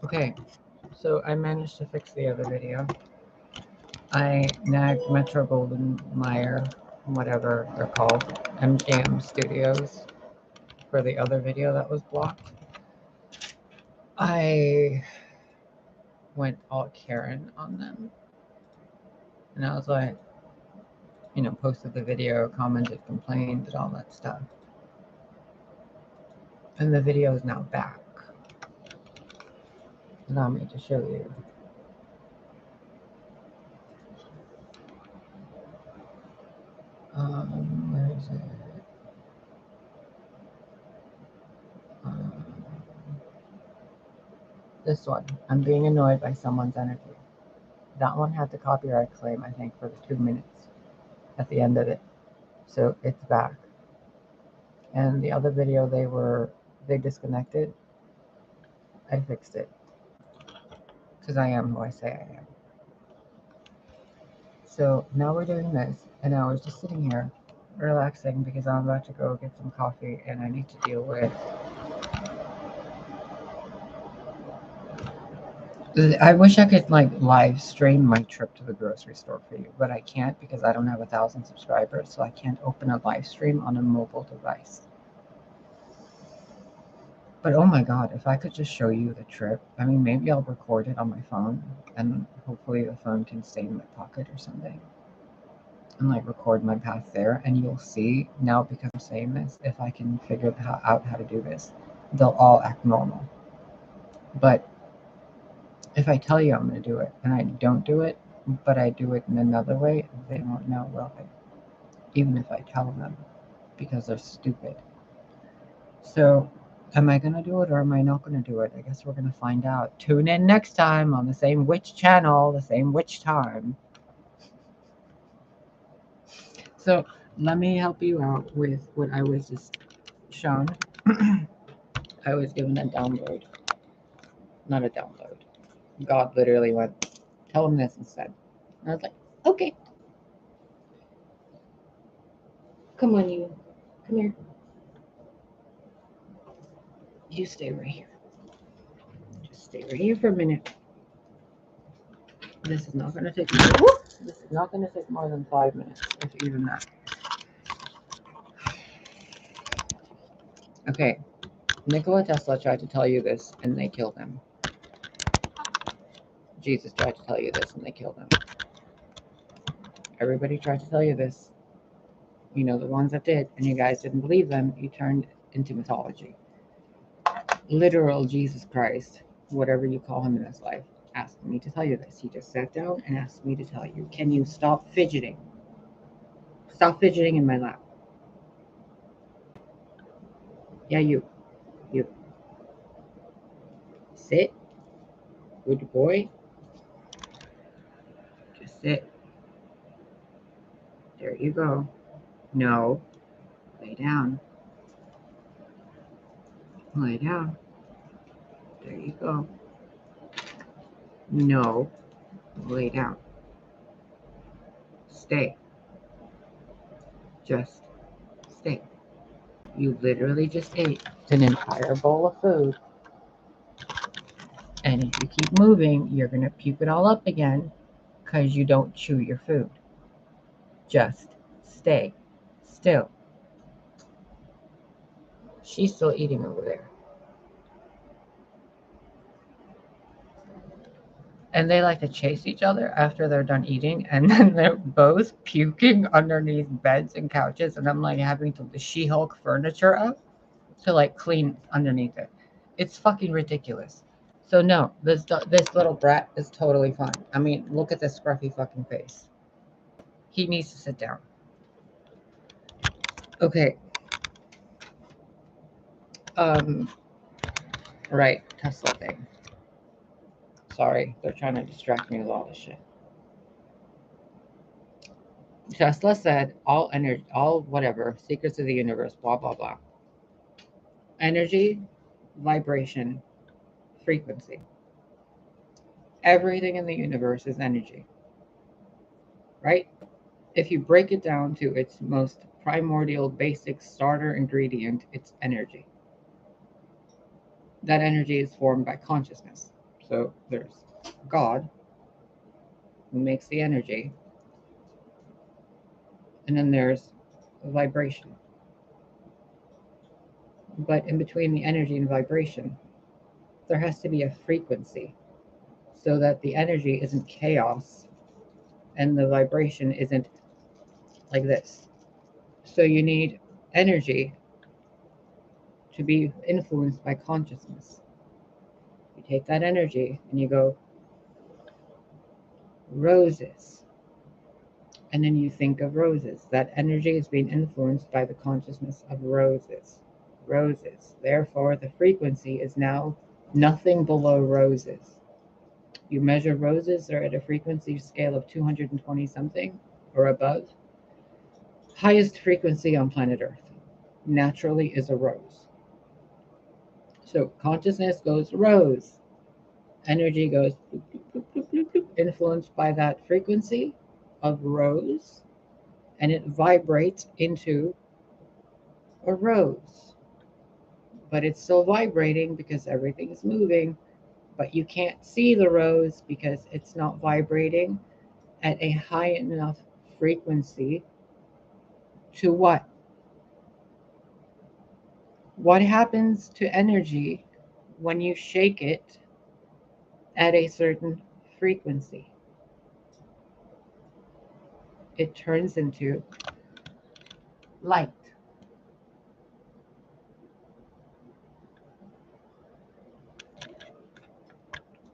Okay, so I managed to fix the other video. I nagged Metro Golden Mayer, whatever they're called, MGM Studios, for the other video that was blocked. I went all Karen on them. And I was like, posted the video, commented, complained, did all that stuff. And the video is now back. Allow me to show you. Where is it? This one. I'm being annoyed by someone's energy. That one had the copyright claim, I think, for the 2 minutes at the end of it. So it's back. And the other video they disconnected. I fixed it. Because I am who I say I am. So now we're doing this, and I was just sitting here relaxing because I'm about to go get some coffee and I need to deal with. I wish I could live stream my trip to the grocery store for you, but I can't because I don't have 1,000 subscribers, so I can't open a live stream on a mobile device. But oh my god, if I could just show you the trip, I mean, maybe I'll record it on my phone, and hopefully the phone can stay in my pocket or something, and record my path there, and you'll see now, because I'm saying this, if I can figure out how to do this, they'll all act normal. But if I tell you I'm going to do it, and I don't do it, but I do it in another way, they won't know, will they? Even if I tell them, because they're stupid. So, am I going to do it or am I not going to do it? I guess we're going to find out. Tune in next time on the same witch channel, the same witch time. So, let me help you out with what I was just shown. I was given a download. Not a download. God literally went, tell him this instead. And I was like, okay. Come on, you. Come here. You stay right here. Just stay right here for a minute. This is not going to take. This is not going to take more than 5 minutes, if even that. Okay, Nikola Tesla tried to tell you this, and they killed him. Jesus tried to tell you this, and they killed him. Everybody tried to tell you this. The ones that did, and you guys didn't believe them. You turned into mythology. Literal Jesus Christ, whatever you call him in this life, asked me to tell you this. He just sat down and asked me to tell you, can you stop fidgeting? Stop fidgeting in my lap. Yeah, you. Sit. Good boy. Just sit. There you go. No. Lay down. Lay down. There you go. No. Lay down. Stay. Just stay. You literally just ate an entire bowl of food. And if you keep moving, you're going to puke it all up again because you don't chew your food. Just stay still. She's still eating over there. And they like to chase each other after they're done eating, and then they're both puking underneath beds and couches, and I'm having to She-Hulk furniture up to clean underneath it. It's fucking ridiculous. So no, this little brat is totally fine. I mean, look at this scruffy fucking face. He needs to sit down. Okay. Right, Tesla thing. Sorry, they're trying to distract me with all this shit. Tesla said all energy, all whatever, secrets of the universe, blah, blah, blah. Energy, vibration, frequency. Everything in the universe is energy. Right? If you break it down to its most primordial, basic starter ingredient, it's energy. That energy is formed by consciousness. So there's God, who makes the energy, and then there's vibration. But in between the energy and vibration, there has to be a frequency so that the energy isn't chaos and the vibration isn't like this. So you need energy to be influenced by consciousness. You take that energy and you go, roses. And then you think of roses. That energy is being influenced by the consciousness of roses. Roses. Therefore, the frequency is now nothing below roses. You measure roses, they're at a frequency scale of 220 something or above. Highest frequency on planet Earth naturally is a rose. So consciousness goes rose. Energy goes bloop, bloop, bloop, bloop, bloop, influenced by that frequency of rose, and it vibrates into a rose. But it's still vibrating because everything is moving, but you can't see the rose because it's not vibrating at a high enough frequency to what? What happens to energy when you shake it at a certain frequency? It turns into light.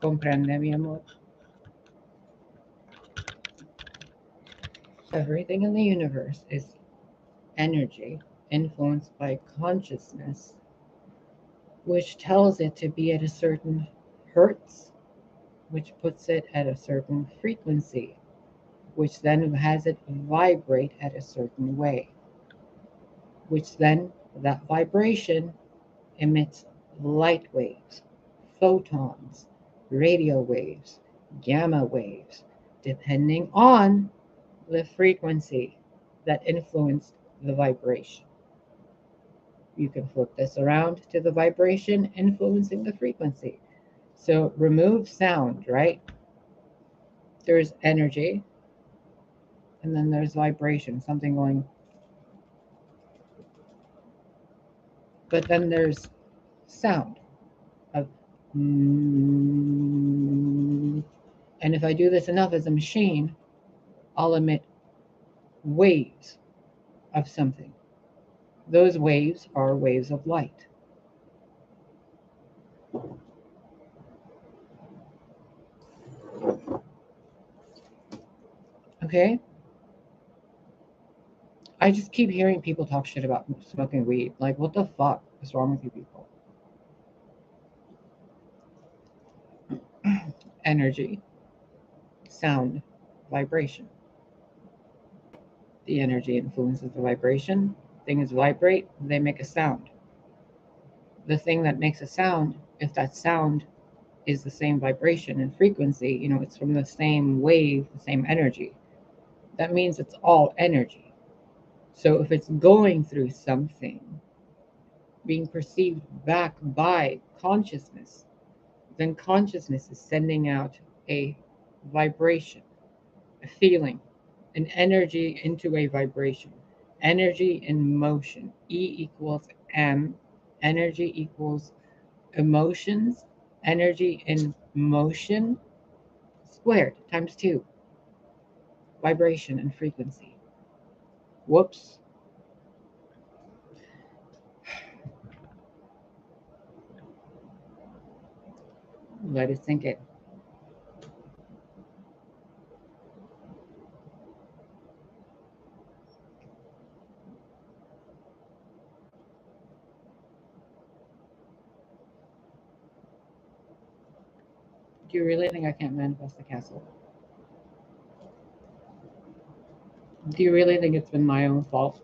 Comprende, mi amor? Everything in the universe is energy influenced by consciousness, which tells it to be at a certain hertz, which puts it at a certain frequency, which then has it vibrate at a certain way, which then that vibration emits light waves, photons, radio waves, gamma waves, depending on the frequency that influenced the vibration. You can flip this around to the vibration influencing the frequency. So remove sound, right? There's energy, and then there's vibration, something going. But then there's sound of, and if I do this enough as a machine, I'll emit waves of something. Those waves are waves of light. Okay? I just keep hearing people talk shit about smoking weed. Like, what the fuck is wrong with you people? Energy, sound, vibration. The energy influences the vibration. Things vibrate, they make a sound. The thing that makes a sound, if that sound is the same vibration and frequency, it's from the same wave, the same energy, that means it's all energy. So if it's going through something, being perceived back by consciousness, then consciousness is sending out a vibration, a feeling, an energy into a vibration. Energy in motion. E equals M. Energy equals emotions. Energy in motion squared times 2. Vibration and frequency. Whoops. Let it sink in. Do you really think I can't manifest the castle? Do you really think it's been my own fault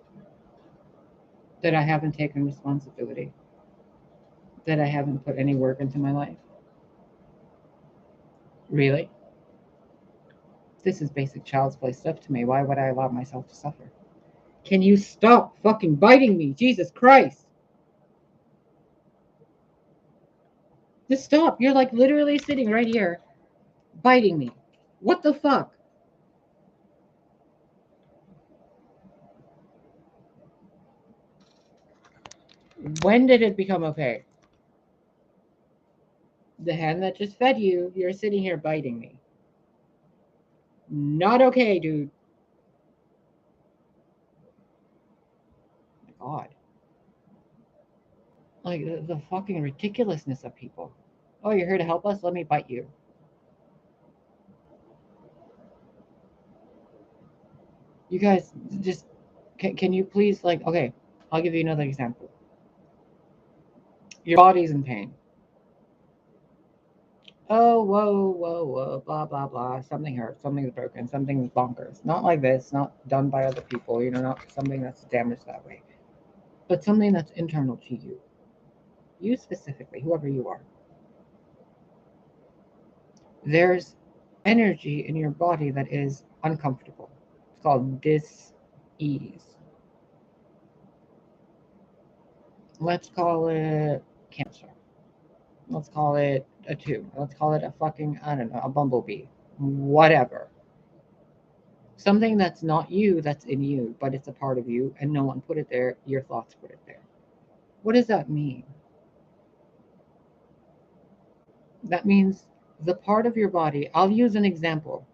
that I haven't taken responsibility? That I haven't put any work into my life? Really? This is basic child's play stuff to me. Why would I allow myself to suffer? Can you stop fucking biting me? Jesus Christ! Just stop. You're like literally sitting right here, biting me. What the fuck? When did it become okay? The hand that just fed you, you're sitting here biting me. Not okay, dude. God. Like the fucking ridiculousness of people. Oh, you're here to help us? Let me bite you. You guys, just can you please, like, okay, I'll give you another example. Your body's in pain. Oh, whoa, blah, blah, blah. Something hurts, something's broken, something's bonkers. Not like this, not done by other people, not something that's damaged that way, but something that's internal to you. You specifically, whoever you are. There's energy in your body that is uncomfortable. It's called dis-ease. Let's call it cancer. Let's call it a tube. Let's call it a fucking, I don't know, a bumblebee. Whatever. Something that's not you, that's in you, but it's a part of you, and no one put it there. Your thoughts put it there. What does that mean? That means the part of your body. I'll use an example.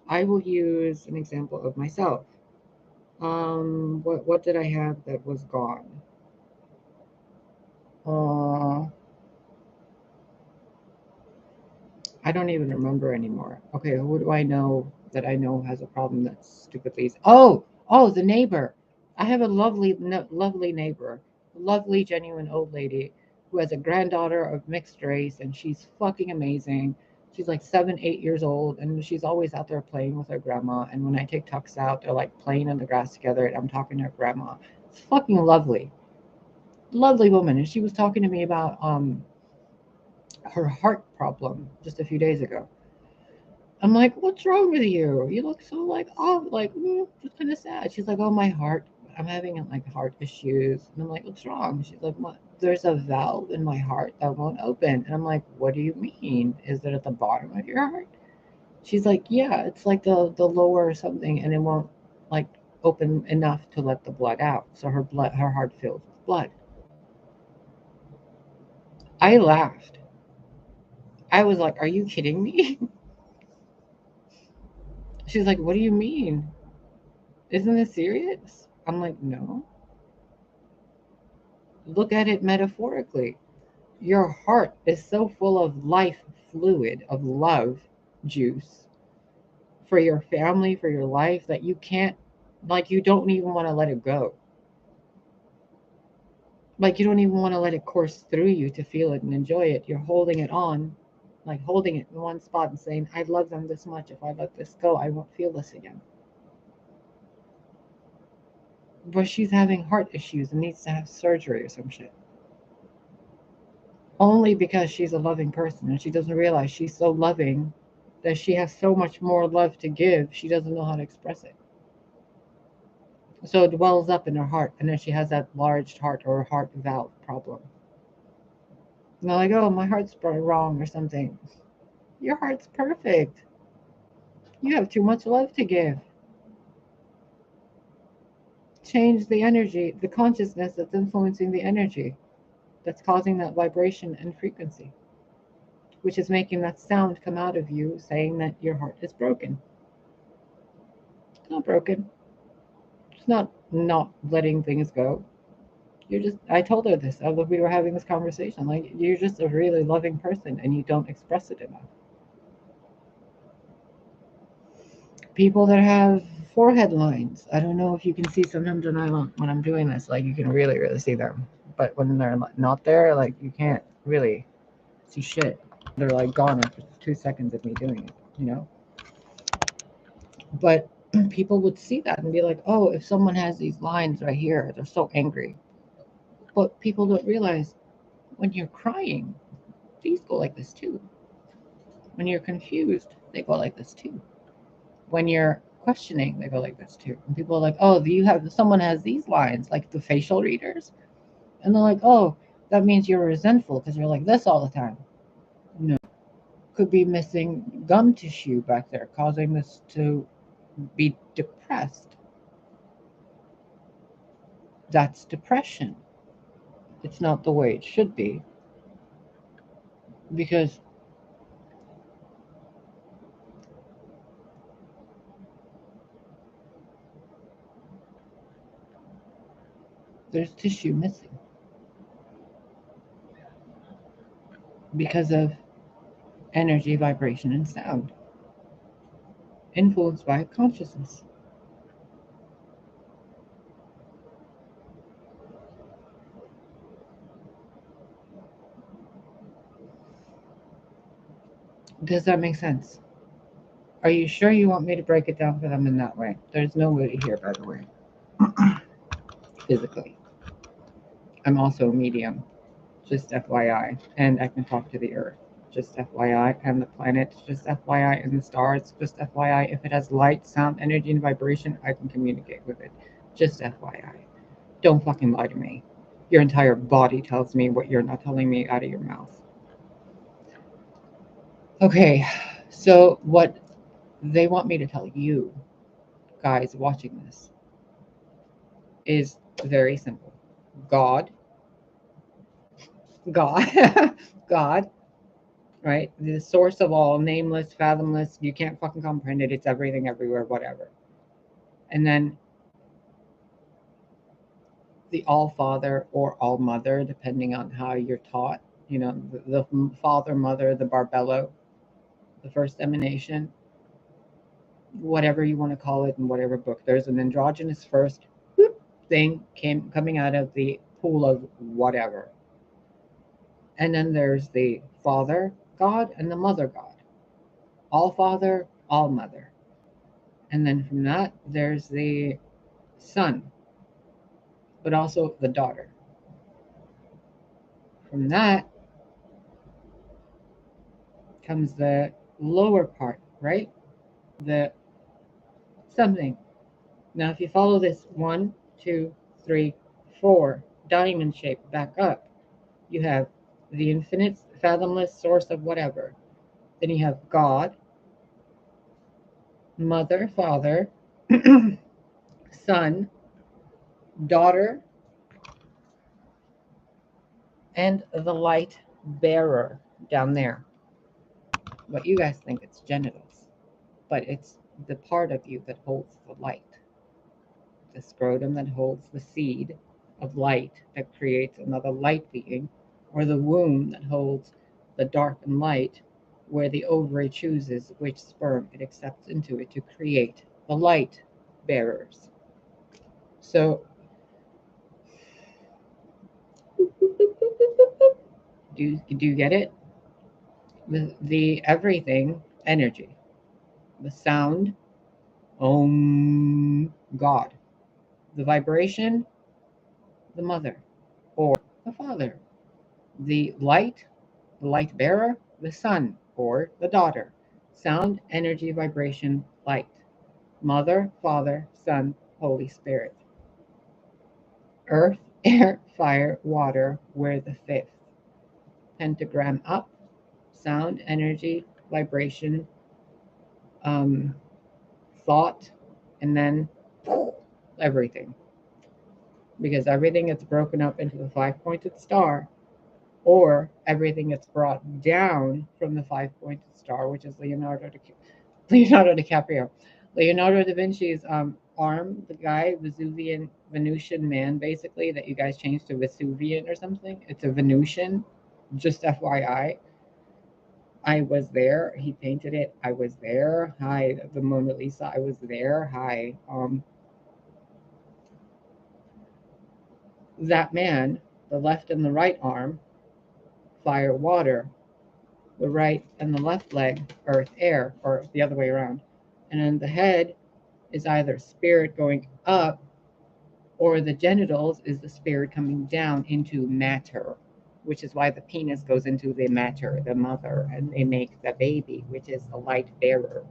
I will use an example of myself. What did I have that was gone? I don't even remember anymore. Okay, who do I know that I know has a problem that's stupidly? Oh, the neighbor. I have a lovely neighbor, lovely, genuine old lady who has a granddaughter of mixed race, and she's fucking amazing. She's like 7, 8 years old, and she's always out there playing with her grandma. And when I take tucks out, they're like playing in the grass together, and I'm talking to her grandma. It's fucking lovely, lovely woman. And she was talking to me about her heart problem just a few days ago. I'm like, what's wrong with you? You look so like, oh, like, just kind of sad. She's like, oh, my heart. I'm having like heart issues. And I'm like, what's wrong? She's like, what? There's a valve in my heart that won't open. And I'm like, what do you mean? Is it at the bottom of your heart? She's like, yeah, it's like the lower or something, and it won't like open enough to let the blood out. So her heart fills with blood. I laughed. I was like, are you kidding me? She's like, what do you mean? Isn't this serious? I'm like, no. Look at it metaphorically. Your heart is so full of life fluid, of love juice for your family, for your life, that you can't, like, you don't even want to let it go. Like, you don't even want to let it course through you to feel it and enjoy it. You're holding it on, like holding it in one spot and saying, I love them this much. If I let this go, I won't feel this again. But she's having heart issues and needs to have surgery or some shit. Only because she's a loving person and she doesn't realize she's so loving that she has so much more love to give, she doesn't know how to express it. So it wells up in her heart, and then she has that large heart or heart valve problem. And they're like, oh, my heart's wrong or something. Your heart's perfect. You have too much love to give. Change the energy, the consciousness that's influencing the energy, that's causing that vibration and frequency, which is making that sound come out of you saying that your heart is broken. It's not broken. It's not letting things go. You're just, I told her this. We were having this conversation. Like, you're just a really loving person and you don't express it enough. People that have forehead lines. I don't know if you can see sometimes when I'm doing this, like, you can really, really see them. But when they're not there, like, you can't really see shit. They're like gone after 2 seconds of me doing it. But people would see that and be like, oh, if someone has these lines right here, they're so angry. But people don't realize when you're crying, these go like this too. When you're confused, they go like this too. When you're questioning, they go like this too. And people are like, oh, someone has these lines, like the facial readers. And they're like, oh, that means you're resentful because you're like this all the time. No. Could be missing gum tissue back there, causing this to be depressed. That's depression. It's not the way it should be. Because there's tissue missing because of energy, vibration, and sound influenced by consciousness. Does that make sense? Are you sure you want me to break it down for them in that way? There's nobody here, by the way, physically. I'm also a medium, just FYI, and I can talk to the earth, just FYI, and the planet, just FYI, and the stars, just FYI. If it has light, sound, energy, and vibration, I can communicate with it, just FYI. Don't fucking lie to me. Your entire body tells me what you're not telling me out of your mouth. Okay, so what they want me to tell you guys watching this is very simple. God, God, God, right? The source of all, nameless, fathomless, you can't fucking comprehend it. It's everything, everywhere, whatever. And then the All Father or All Mother, depending on how you're taught. You know, the Father, Mother, the Barbello, the first emanation, whatever you want to call it in whatever book. There's an androgynous first thing coming out of the pool of whatever. And then there's the Father God and the Mother God. All Father, All Mother. And then from that, there's the Son, but also the daughter. From that comes the lower part, right? The something. Now, if you follow this 1, 2, 3, 4 diamond shape back up, you have the infinite, fathomless source of whatever. Then you have God, Mother, Father, Son, Daughter, and the light bearer down there. What you guys think it's genitals, but it's the part of you that holds the light. The scrotum that holds the seed of light that creates another light being, or the womb that holds the dark and light, where the ovary chooses which sperm it accepts into it to create the light bearers. So, do you get it? The everything energy, the sound, God, the vibration, the mother or the father, the light bearer, the son or the daughter, sound, energy, vibration, light, mother, father, son, Holy Spirit, earth, air, fire, water, we're the fifth. Pentagram up, sound, energy, vibration, thought, and then everything. Because everything gets broken up into the 5-pointed star, or everything gets brought down from the 5-pointed star, which is Leonardo DiCaprio. Leonardo da Vinci's arm, the guy, Venusian man, basically, that you guys changed to Vesuvian or something. It's a Venusian, just FYI. I was there. He painted it. I was there. Hi, the Mona Lisa. I was there. Hi. That man, the left and the right arm, fire, water. The right and the left leg, earth, air, or the other way around. And then the head is either spirit going up, or the genitals is the spirit coming down into matter, which is why the penis goes into the matter, the mother, and they make the baby, which is the light bearer.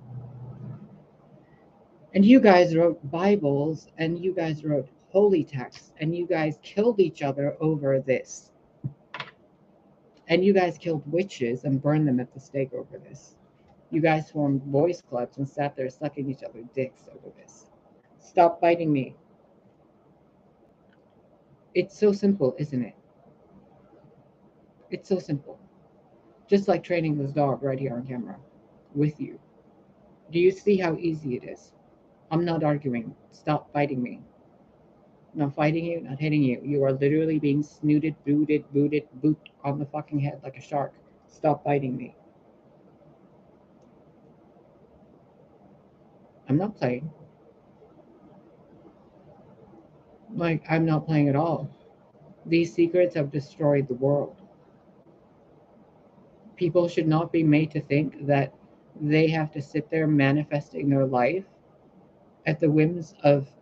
And you guys wrote Bibles, and you guys wrote holy texts, and you guys killed each other over this. And you guys killed witches and burned them at the stake over this. You guys formed boys clubs and sat there sucking each other's dicks over this. Stop biting me. It's so simple, isn't it? It's so simple. Just like training this dog right here on camera with you. Do you see how easy it is? I'm not arguing. Stop biting me. Not fighting you, not hitting you. You are literally being snooted, boot on the fucking head like a shark. Stop biting me. I'm not playing. Like, I'm not playing at all. These secrets have destroyed the world. People should not be made to think that they have to sit there manifesting their life at the whims of,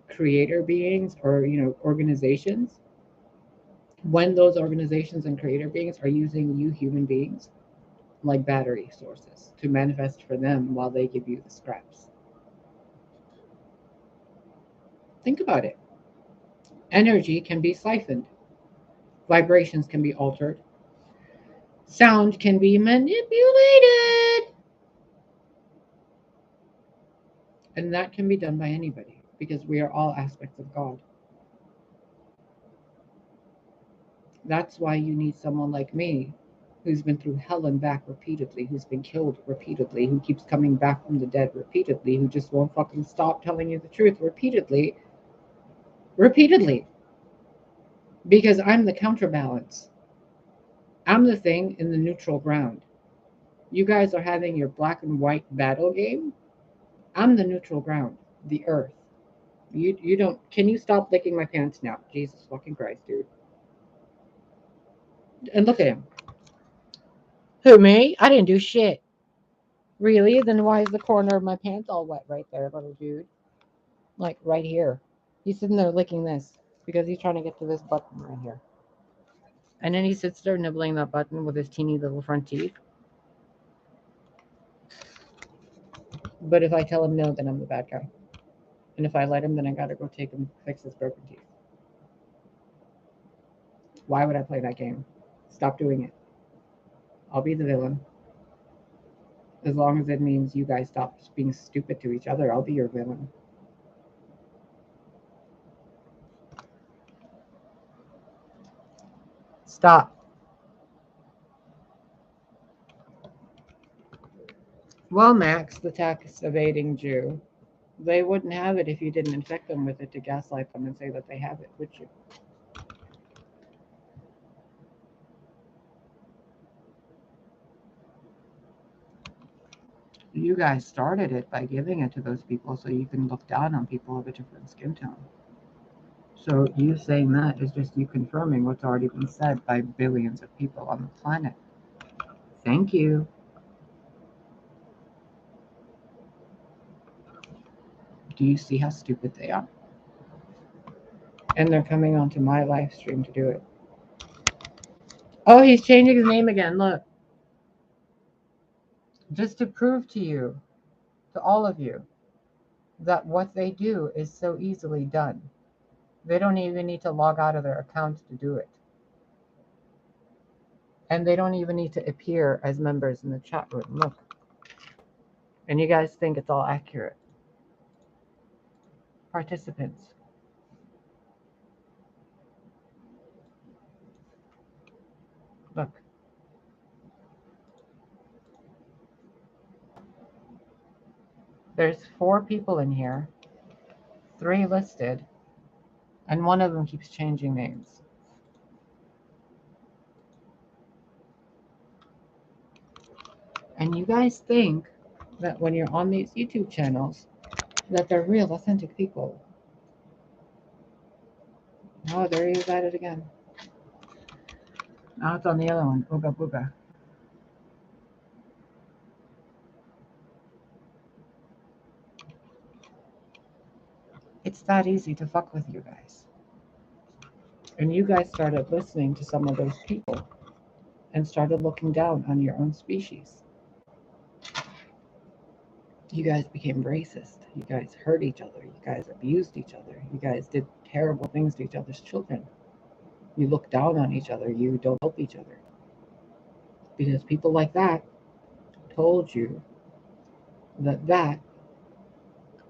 creator beings or, organizations, when those organizations and creator beings are using you human beings like battery sources to manifest for them while they give you the scraps. Think about it. Energy can be siphoned. Vibrations can be altered. Sound can be manipulated. And that can be done by anybody because we are all aspects of God. That's why you need someone like me who's been through hell and back repeatedly, who's been killed repeatedly, who keeps coming back from the dead repeatedly, who just won't fucking stop telling you the truth repeatedly. Because I'm the counterbalance. I'm the thing in the neutral ground. You guys are having your black and white battle game. I'm the neutral ground, the earth. You don't. Can you stop licking my pants now? Jesus fucking Christ, dude. And look at him. Who, me? I didn't do shit. Really? Then why is the corner of my pants all wet right there, little dude? Like right here. He's sitting there licking this because he's trying to get to this button right here. And then he sits there nibbling that button with his teeny little front teeth. But if I tell him no, then I'm the bad guy. And if I let him, then I gotta go take him fix his broken teeth. Why would I play that game? Stop doing it. I'll be the villain. As long as it means you guys stop being stupid to each other, I'll be your villain. Stop. Well, Max, the tax evading Jew, they wouldn't have it if you didn't infect them with it to gaslight them and say that they have it, would you? You guys started it by giving it to those people so you can look down on people of a different skin tone. So you saying that is just you confirming what's already been said by billions of people on the planet. Thank you. Do you see how stupid they are? And they're coming onto my live stream to do it. Oh, he's changing his name again. Look. Just to prove to you, to all of you, that what they do is so easily done. They don't even need to log out of their account to do it. And they don't even need to appear as members in the chat room. Look. And you guys think it's all accurate. Participants. Look. There's 4 people in here, 3 listed, and one of them keeps changing names. And you guys think that when you're on these YouTube channels, that they're real, authentic people. Oh, there he is at it again. Now it's on the other one. Ooga booga. It's that easy to fuck with you guys. And you guys started listening to some of those people and started looking down on your own species. You guys became racist. You guys hurt each other. You guys abused each other. You guys did terrible things to each other's children. You look down on each other. You don't help each other. Because people like that told you that that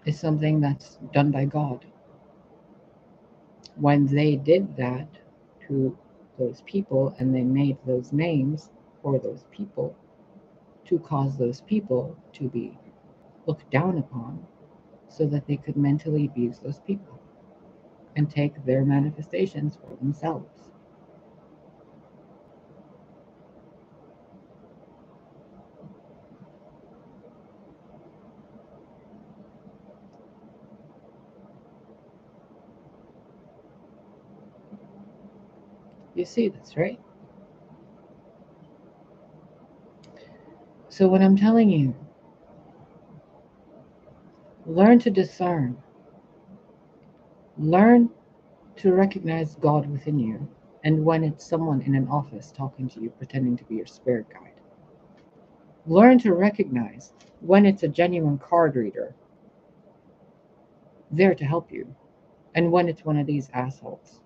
is something that's done by God. When they did that to those people and they made those names for those people to cause those people to be looked down upon so that they could mentally abuse those people and take their manifestations for themselves. You see this, right? So, what I'm telling you, learn to discern, learn to recognize God within you, and when it's someone in an office talking to you, pretending to be your spirit guide. Learn to recognize when it's a genuine card reader there to help you, and when it's one of these assholes.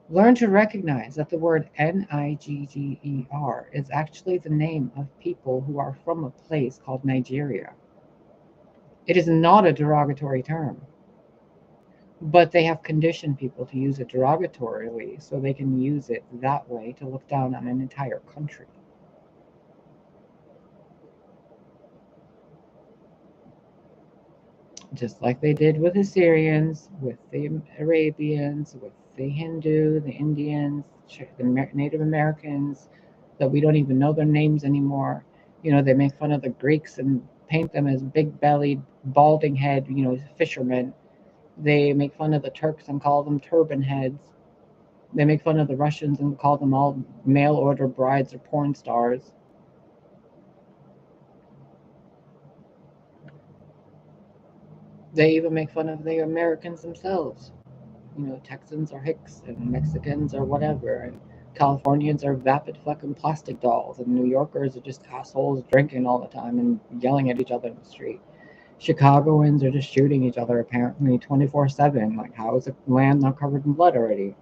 Learn to recognize that the word Nigger is actually the name of people who are from a place called Nigeria. It is not a derogatory term, but they have conditioned people to use it derogatorily so they can use it that way to look down on an entire country. Just like they did with the Syrians, with the Arabians, with the Hindu, the Indians, the Native Americans, that we don't even know their names anymore. You know, they make fun of the Greeks and paint them as big bellied, balding head, fishermen. They make fun of the Turks and call them turban heads. They make fun of the Russians and call them all mail order brides or porn stars. They even make fun of the Americans themselves. Texans are hicks and Mexicans are whatever, and Californians are vapid fucking plastic dolls, and New Yorkers are just assholes drinking all the time and yelling at each other in the street. Chicagoans are just shooting each other apparently 24/7. Like, how is the land not covered in blood already?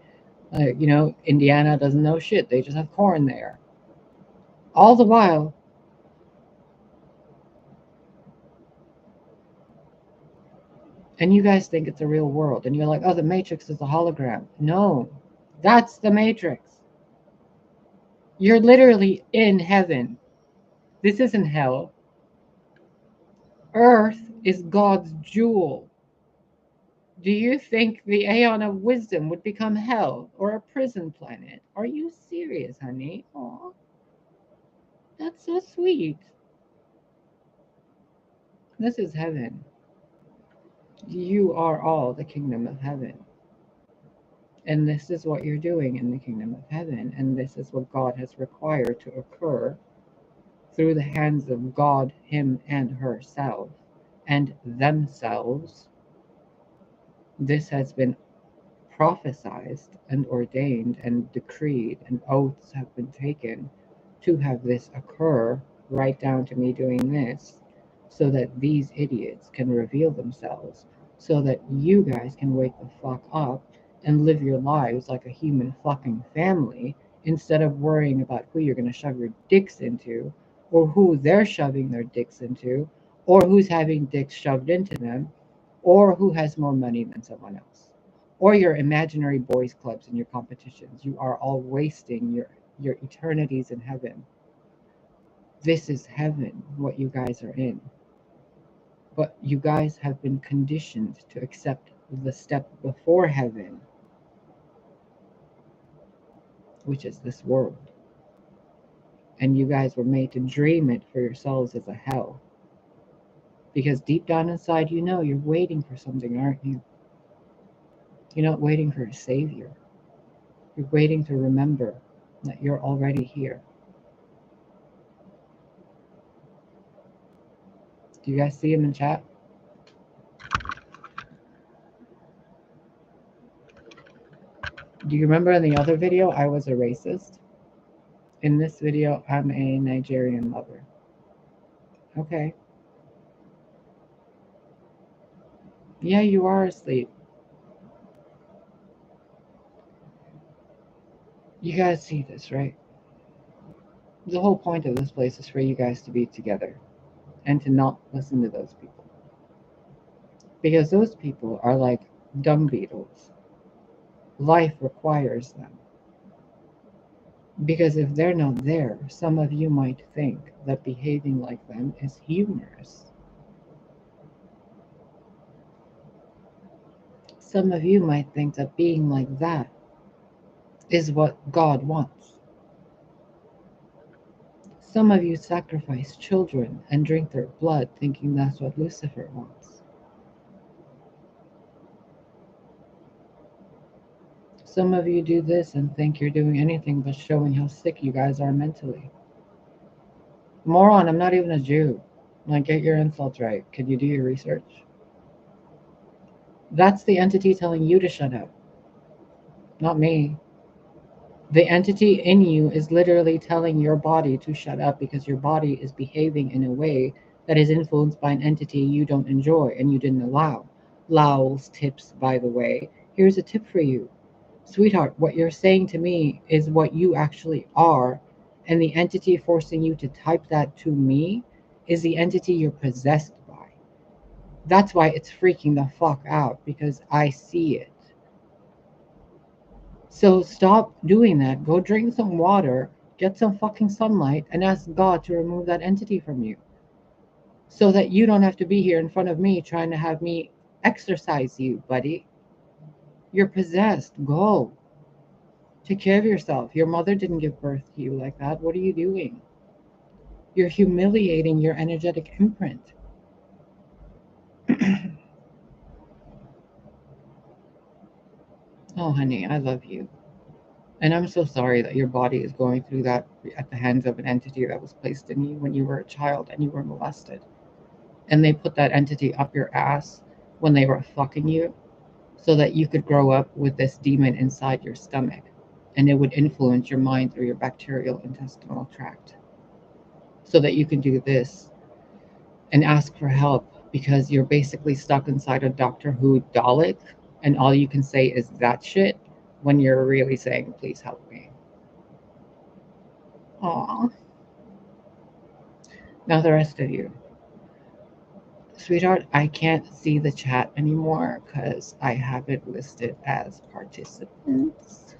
Indiana doesn't know shit. They just have corn there. All the while, and you guys think it's a real world, and you're like, oh, the Matrix is a hologram. No, that's the Matrix. You're literally in heaven. This isn't hell. Earth is God's jewel. Do you think the Aeon of Wisdom would become hell or a prison planet? Are you serious, honey? Aw, that's so sweet. This is heaven. You are all the kingdom of heaven. And this is what you're doing in the kingdom of heaven. And this is what God has required to occur through the hands of God, Him, and herself, and themselves. This has been prophesied and ordained and decreed, and oaths have been taken to have this occur, right down to me doing this, so that these idiots can reveal themselves, so that you guys can wake the fuck up and live your lives like a human fucking family, instead of worrying about who you're going to shove your dicks into, or who they're shoving their dicks into, or who's having dicks shoved into them, or who has more money than someone else, or your imaginary boys clubs and your competitions. You are all wasting your eternities in heaven. This is heaven, what you guys are in. But you guys have been conditioned to accept the step before heaven, which is this world. And you guys were made to dream it for yourselves as a hell. Because deep down inside, you're waiting for something, aren't you? You're not waiting for a savior. You're waiting to remember that you're already here. Do you guys see him in chat? Do you remember in the other video I was a racist? In this video, I'm a Nigerian lover. Okay. Yeah, you are asleep. You guys see this, right? The whole point of this place is for you guys to be together and to not listen to those people. Because those people are like dung beetles. Life requires them. Because if they're not there, some of you might think that behaving like them is humorous. Some of you might think that being like that is what God wants. Some of you sacrifice children and drink their blood thinking that's what Lucifer wants. Some of you do this and think you're doing anything but showing how sick you guys are mentally. Moron, I'm not even a Jew. Like, get your insults right. Could you do your research? That's the entity telling you to shut up, not me. The entity in you is literally telling your body to shut up because your body is behaving in a way that is influenced by an entity you don't enjoy and you didn't allow. Lowell's tips, by the way. Here's a tip for you. Sweetheart, what you're saying to me is what you actually are, and the entity forcing you to type that to me is the entity you're possessed by. That's why it's freaking the fuck out, because I see it. So stop doing that. Go drink some water, get some fucking sunlight, and ask God to remove that entity from you. So that you don't have to be here in front of me trying to have me exorcise you, buddy. You're possessed. Go. Take care of yourself. Your mother didn't give birth to you like that. What are you doing? You're humiliating your energetic imprint. Oh, honey, I love you. And I'm so sorry that your body is going through that at the hands of an entity that was placed in you when you were a child and you were molested. And they put that entity up your ass when they were fucking you so that you could grow up with this demon inside your stomach. And it would influence your mind through your bacterial intestinal tract. So that you can do this and ask for help because you're basically stuck inside a Doctor Who Dalek and all you can say is that shit when you're really saying, please help me. Aw. Now the rest of you. Sweetheart, I can't see the chat anymore because I have it listed as participants.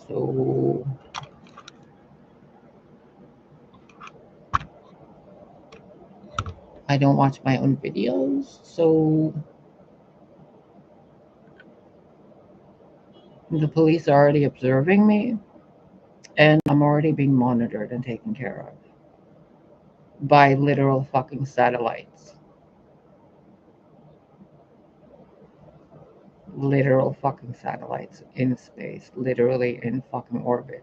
So I don't watch my own videos. So the police are already observing me and I'm already being monitored and taken care of by literal fucking satellites. Literal fucking satellites in space, literally in fucking orbit.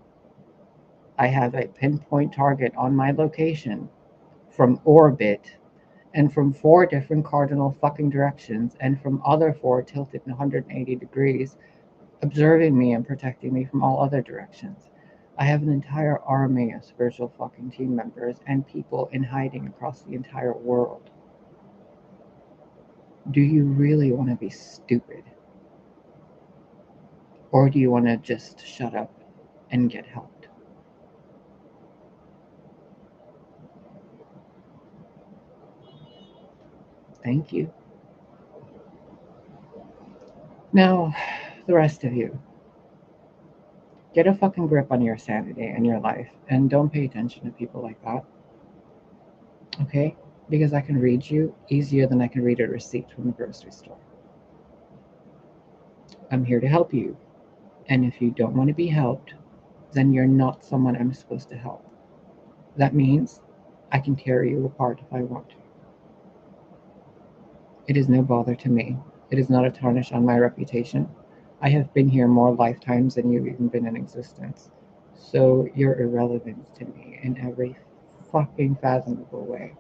I have a pinpoint target on my location from orbit and from 4 different cardinal fucking directions and from other 4 tilted 180 degrees, observing me and protecting me from all other directions. I have an entire army of spiritual fucking team members and people in hiding across the entire world. Do you really want to be stupid? Or do you want to just shut up and get helped? Thank you. Now, the rest of you, get a fucking grip on your sanity and your life and don't pay attention to people like that. Okay? Because I can read you easier than I can read a receipt from the grocery store. I'm here to help you. And if you don't want to be helped, then you're not someone I'm supposed to help. That means I can tear you apart if I want to. It is no bother to me. It is not a tarnish on my reputation. I have been here more lifetimes than you've even been in existence. So you're irrelevant to me in every fucking fathomable way.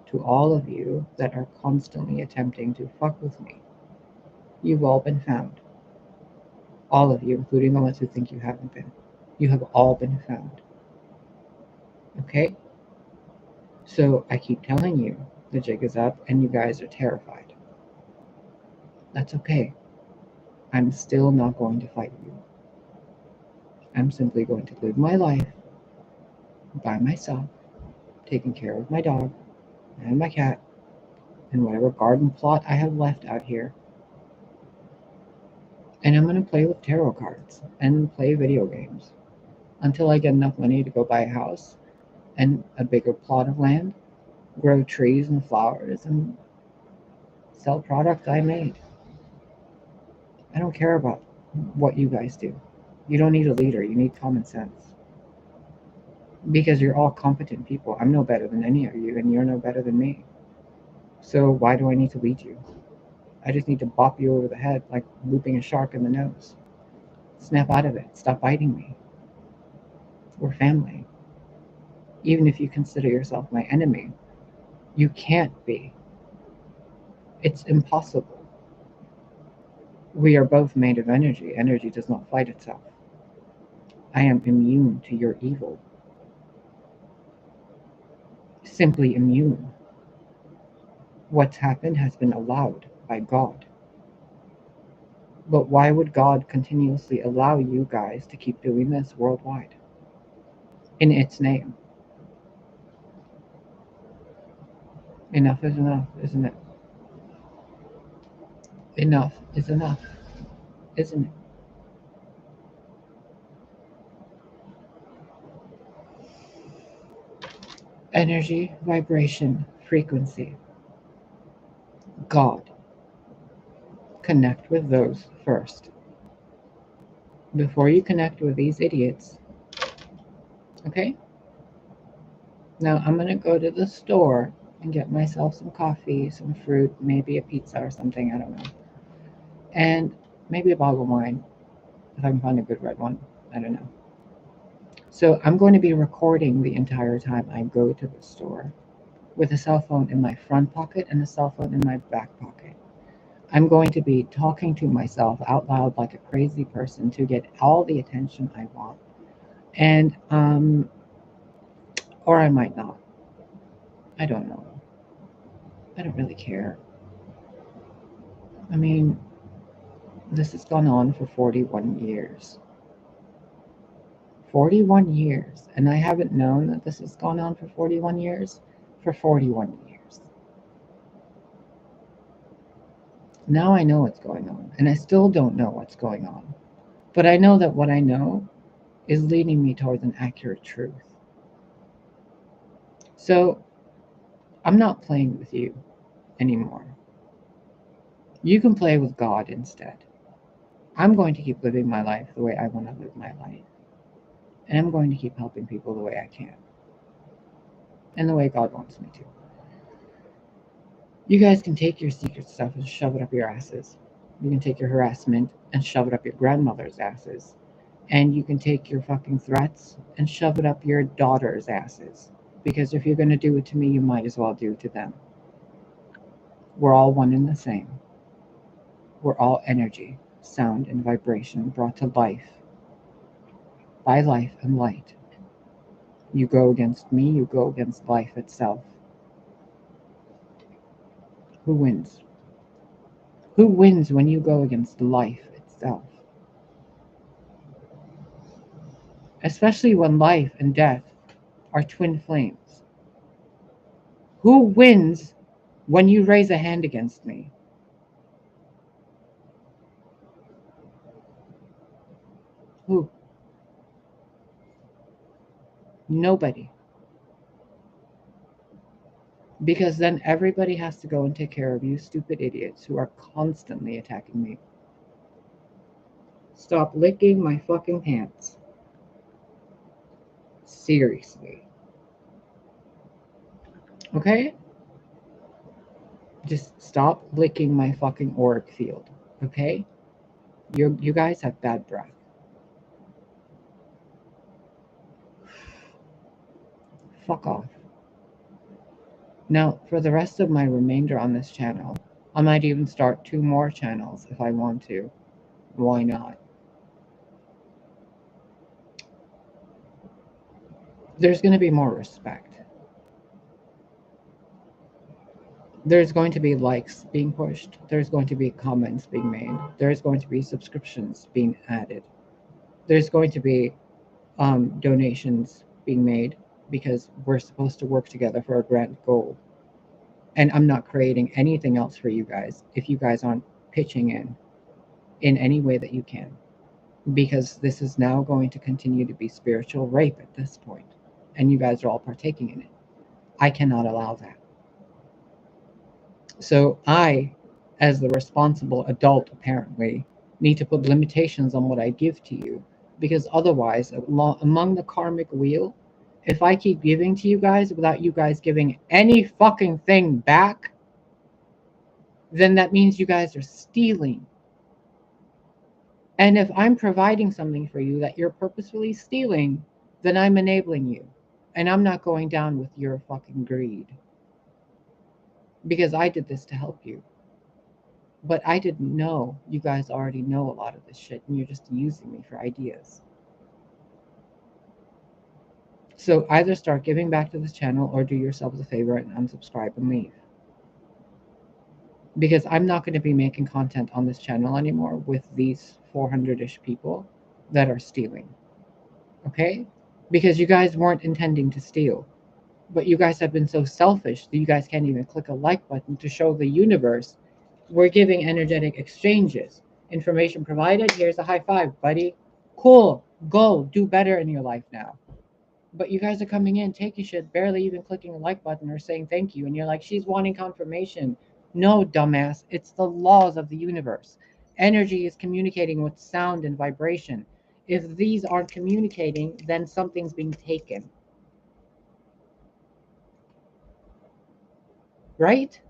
To all of you that are constantly attempting to fuck with me, you've all been found. All of you, including the ones who think you haven't been. You have all been found. Okay? So I keep telling you, the jig is up and you guys are terrified. That's okay. I'm still not going to fight you. I'm simply going to live my life, by myself, taking care of my dog and my cat and whatever garden plot I have left out here. And I'm going to play with tarot cards and play video games until I get enough money to go buy a house and a bigger plot of land, grow trees and flowers, and sell product I made. I don't care about what you guys do. You don't need a leader, you need common sense. Because you're all competent people. I'm no better than any of you, and you're no better than me. So why do I need to lead you? I just need to bop you over the head like looping a shark in the nose. Snap out of it. Stop biting me. We're family. Even if you consider yourself my enemy, you can't be. It's impossible. We are both made of energy. Energy does not fight itself. I am immune to your evil. Simply immune. What's happened has been allowed by God. But why would God continuously allow you guys to keep doing this worldwide? In its name. Enough is enough, isn't it? Enough is enough, isn't it? Energy, vibration, frequency. God. Connect with those first. Before you connect with these idiots. Okay? Now I'm going to go to the store and get myself some coffee, some fruit, maybe a pizza or something, I don't know. And maybe a bottle of wine, if I can find a good red one, I don't know. So I'm going to be recording the entire time I go to the store with a cell phone in my front pocket and a cell phone in my back pocket. I'm going to be talking to myself out loud like a crazy person to get all the attention I want. And, or I might not. I don't know. I don't really care. I mean, this has gone on for 41 years. 41 years. And I haven't known that this has gone on for 41 years for 41 years. Now I know what's going on, and I still don't know what's going on. But I know that what I know is leading me towards an accurate truth. So I'm not playing with you anymore. You can play with God instead. I'm going to keep living my life the way I want to live my life. And I'm going to keep helping people the way I can. And the way God wants me to. You guys can take your secret stuff and shove it up your asses. You can take your harassment and shove it up your grandmother's asses. And you can take your fucking threats and shove it up your daughter's asses. Because if you're going to do it to me, you might as well do it to them. We're all one and the same. We're all energy, sound, and vibration brought to life by life and light. You go against me, you go against life itself. Who wins? Who wins when you go against life itself? Especially when life and death are twin flames. Who wins when you raise a hand against me? Who? Nobody. Because then everybody has to go and take care of you stupid idiots who are constantly attacking me. Stop licking my fucking pants. Seriously. Okay? Just stop licking my fucking auric field. Okay? You guys have bad breath. Fuck off. Now, for the rest of my remainder on this channel, I might even start 2 more channels if I want to. Why not? There's going to be more respect. There's going to be likes being pushed. There's going to be comments being made. There's going to be subscriptions being added. There's going to be donations being made. because we're supposed to work together for a grand goal. And I'm not creating anything else for you guys if you guys aren't pitching in any way that you can. Because this is now going to continue to be spiritual rape at this point, and you guys are all partaking in it. I cannot allow that. So I, as the responsible adult, apparently, need to put limitations on what I give to you, because otherwise, among the karmic wheel, if I keep giving to you guys without you guys giving any fucking thing back, then that means you guys are stealing. And if I'm providing something for you that you're purposefully stealing, then I'm enabling you. And I'm not going down with your fucking greed. Because I did this to help you. But I didn't know you guys already know a lot of this shit and you're just using me for ideas. So either start giving back to this channel or do yourselves a favor and unsubscribe and leave. Because I'm not going to be making content on this channel anymore with these 400-ish people that are stealing. Okay? Because you guys weren't intending to steal. But you guys have been so selfish that you guys can't even click a like button to show the universe we're giving energetic exchanges. Information provided, here's a high five, buddy. Cool, go, do better in your life now. But you guys are coming in, taking shit, barely even clicking a like button or saying thank you. And you're like, she's wanting confirmation. No, dumbass, it's the laws of the universe. Energy is communicating with sound and vibration. If these aren't communicating, then something's being taken. Right?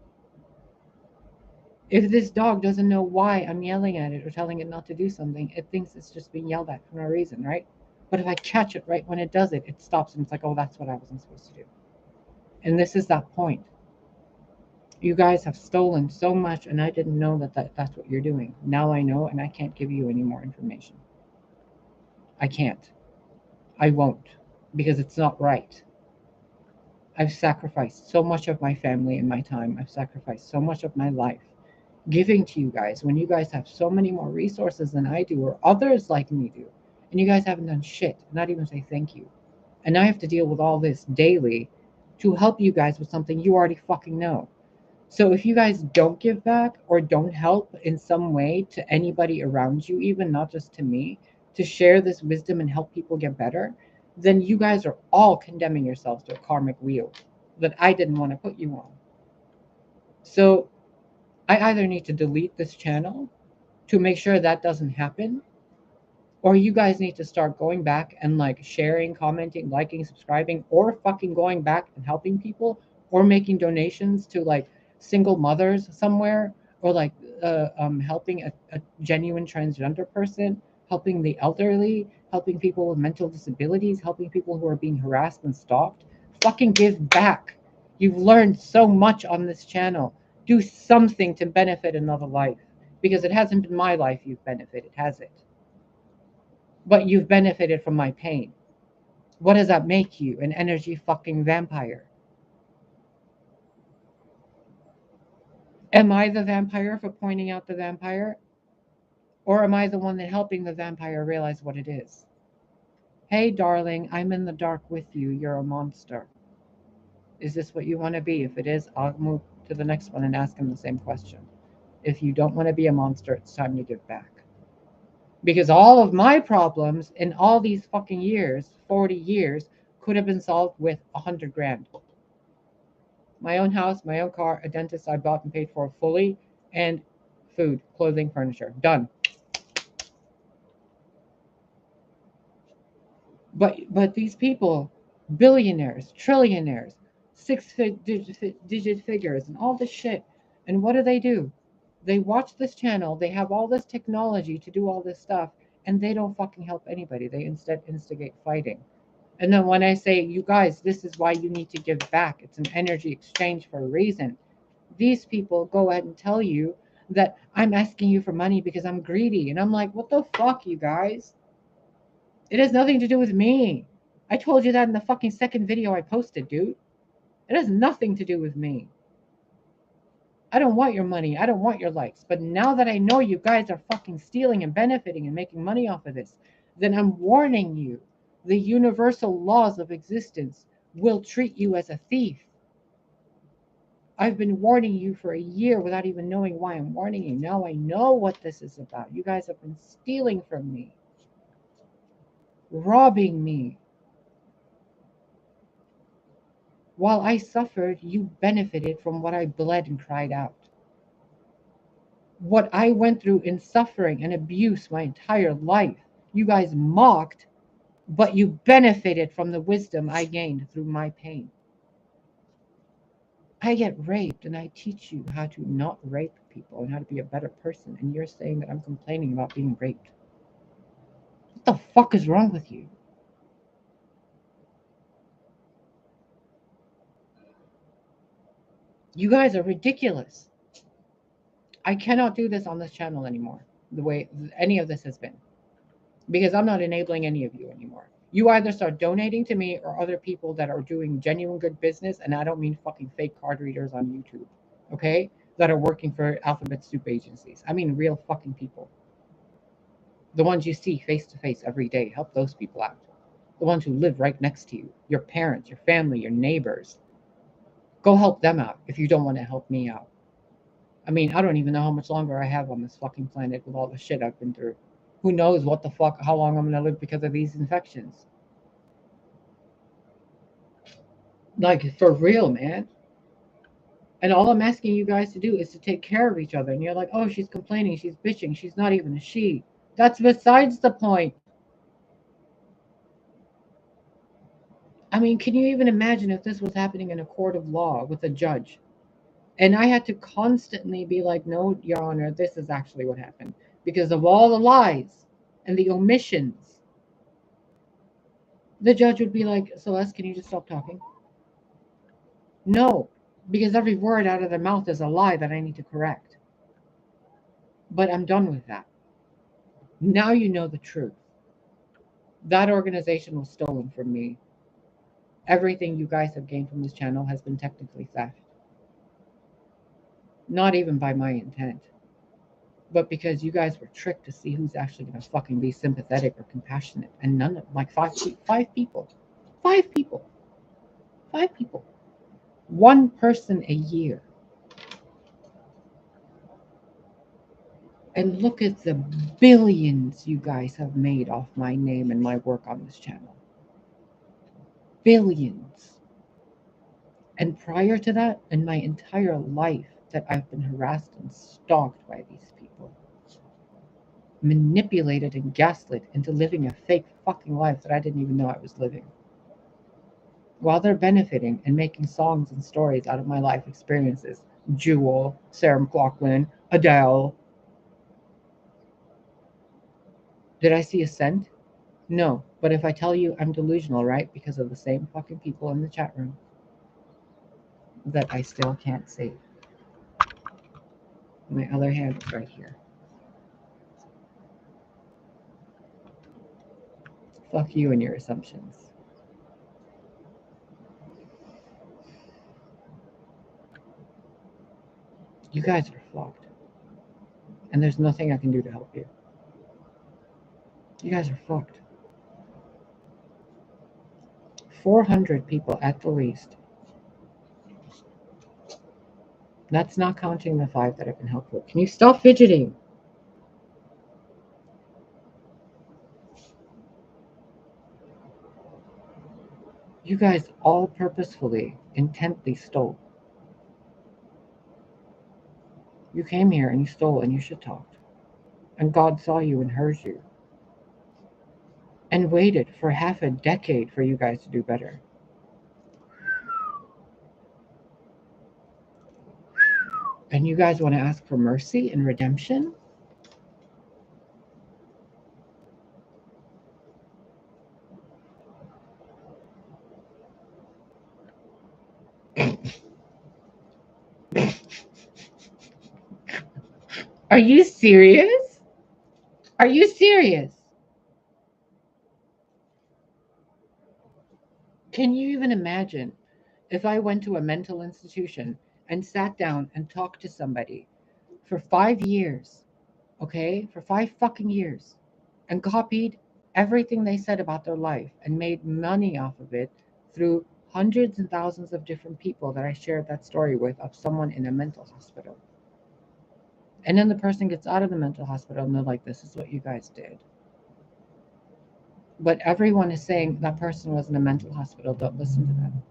If this dog doesn't know why I'm yelling at it or telling it not to do something, it thinks it's just being yelled at for no reason, right? But if I catch it right when it does it, it stops and it's like, oh, that's what I wasn't supposed to do. And this is that point. You guys have stolen so much, and I didn't know that's what you're doing. Now I know, and I can't give you any more information. I can't. I won't, because it's not right. I've sacrificed so much of my family and my time. I've sacrificed so much of my life giving to you guys when you guys have so many more resources than I do or others like me do. And you guys haven't done shit, not even say thank you. And I have to deal with all this daily to help you guys with something you already fucking know. So if you guys don't give back or don't help in some way to anybody around you, even not just to me, to share this wisdom and help people get better, then you guys are all condemning yourselves to a karmic wheel that I didn't want to put you on. So I either need to delete this channel to make sure that doesn't happen, or you guys need to start going back and like sharing, commenting, liking, subscribing, or fucking going back and helping people, or making donations to like single mothers somewhere, or like helping a genuine transgender person, helping the elderly, helping people with mental disabilities, helping people who are being harassed and stalked. Fucking give back. You've learned so much on this channel. Do something to benefit another life, because it hasn't been my life you've benefited, has it? But you've benefited from my pain. What does that make you? An energy fucking vampire. Am I the vampire for pointing out the vampire? Or am I the one that helping the vampire realize what it is? Hey, darling, I'm in the dark with you. You're a monster. Is this what you want to be? If it is, I'll move to the next one and ask him the same question. If you don't want to be a monster, it's time to give back. Because all of my problems in all these fucking years, 40 years, could have been solved with 100 grand. My own house, my own car, a dentist I bought and paid for fully, and food, clothing, furniture. Done. But these people, billionaires, trillionaires, six-digit figures, and all this shit. And what do? They watch this channel. They have all this technology to do all this stuff, and they don't fucking help anybody. They instead instigate fighting. And then when I say, you guys, this is why you need to give back. It's an energy exchange for a reason. These people go ahead and tell you that I'm asking you for money because I'm greedy. And I'm like, what the fuck, you guys? It has nothing to do with me. I told you that in the fucking second video I posted, dude. It has nothing to do with me. I don't want your money. I don't want your likes. But now that I know you guys are fucking stealing and benefiting and making money off of this, then I'm warning you. The universal laws of existence will treat you as a thief. I've been warning you for a year without even knowing why I'm warning you. Now I know what this is about. You guys have been stealing from me, robbing me. While I suffered, you benefited from what I bled and cried out. What I went through in suffering and abuse my entire life, you guys mocked, but you benefited from the wisdom I gained through my pain. I get raped and I teach you how to not rape people and how to be a better person. And you're saying that I'm complaining about being raped. What the fuck is wrong with you? You guys are ridiculous. I cannot do this on this channel anymore, the way any of this has been, because I'm not enabling any of you anymore. You either start donating to me or other people that are doing genuine good business, and I don't mean fucking fake card readers on YouTube, okay? That are working for alphabet soup agencies. I mean real fucking people. The ones you see face to face every day. Help those people out. The ones who live right next to you, your parents, your family, your neighbors. Go help them out if you don't want to help me out. I mean, I don't even know how much longer I have on this fucking planet with all the shit I've been through. Who knows what the fuck, how long I'm going to live because of these infections. Like, for real, man. And all I'm asking you guys to do is to take care of each other. And you're like, oh, she's complaining, she's bitching, she's not even a she. That's besides the point. I mean, can you even imagine if this was happening in a court of law with a judge? And I had to constantly be like, no, Your Honor, this is actually what happened. Because of all the lies and the omissions, the judge would be like, Celeste, can you just stop talking? No, because every word out of their mouth is a lie that I need to correct. But I'm done with that. Now you know the truth. That organization was stolen from me. Everything you guys have gained from this channel has been technically theft. Not even by my intent, but because you guys were tricked to see who's actually going to fucking be sympathetic or compassionate. And none of, like five people, five people, five people, one person a year. And look at the billions you guys have made off my name and my work on this channel. Billions. And prior to that, in my entire life, that I've been harassed and stalked by these people, manipulated and gaslit into living a fake fucking life that I didn't even know I was living. While they're benefiting and making songs and stories out of my life experiences. Jewel, Sarah McLachlan, Adele. Did I see a cent? No. But if I tell you I'm delusional, right? Because of the same fucking people in the chat room that I still can't see. My other hand is right here. Fuck you and your assumptions. You guys are fucked. And there's nothing I can do to help you. You guys are fucked. 400 people at the least. That's not counting the 5 that I can help with. Can you stop fidgeting? You guys all purposefully, intently stole. You came here and you stole and you shit talked. And God saw you and heard you. And waited for half a decade for you guys to do better. And you guys want to ask for mercy and redemption? Are you serious? Are you serious? Can you even imagine if I went to a mental institution and sat down and talked to somebody for 5 years, okay, for 5 fucking years, and copied everything they said about their life and made money off of it through hundreds and thousands of different people that I shared that story with of someone in a mental hospital. And then the person gets out of the mental hospital and they're like, this is what you guys did. But everyone is saying that person was in a mental hospital, don't listen to them.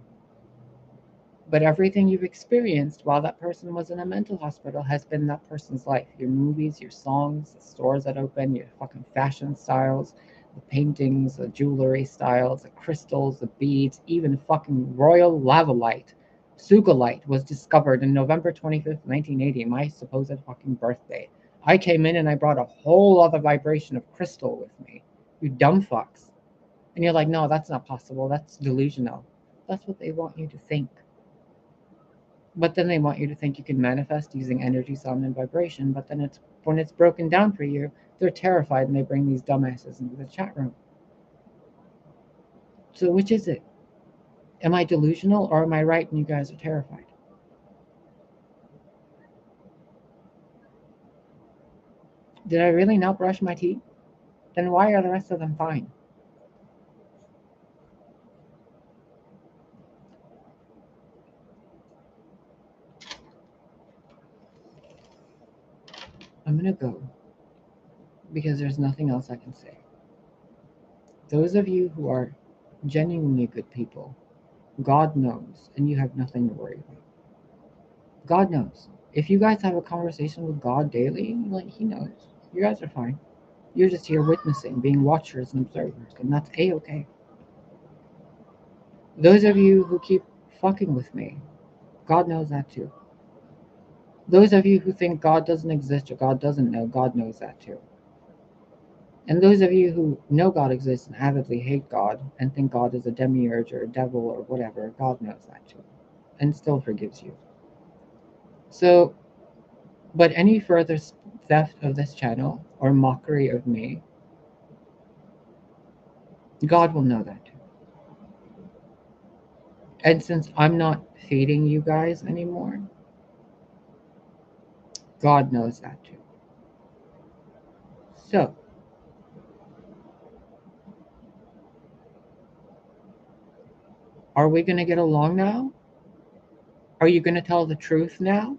But everything you've experienced while that person was in a mental hospital has been that person's life. Your movies, your songs, the stores that open, your fucking fashion styles, the paintings, the jewelry styles, the crystals, the beads, even fucking royal lavalite, sugalite was discovered in November 25th, 1980, my supposed fucking birthday. I came in and I brought a whole other vibration of crystal with me. You dumb fucks. And you're like, no, that's not possible. That's delusional. That's what they want you to think. But then they want you to think you can manifest using energy, sound, and vibration. But then when it's broken down for you, they're terrified and they bring these dumbasses into the chat room. So which is it? Am I delusional or am I right and you guys are terrified? Did I really not brush my teeth? Then why are the rest of them fine? I'm going to go because there's nothing else I can say. Those of you who are genuinely good people, God knows, and you have nothing to worry about. God knows. If you guys have a conversation with God daily, like He knows. You guys are fine. You're just here witnessing, being watchers and observers, and that's A-okay. Those of you who keep fucking with me, God knows that too. Those of you who think God doesn't exist or God doesn't know, God knows that too. And those of you who know God exists and avidly hate God and think God is a demiurge or a devil or whatever, God knows that too. And still forgives you. So, but any further theft of this channel or mockery of me, God will know that too. And since I'm not feeding you guys anymore, God knows that too. So, are we going to get along now? Are you going to tell the truth now?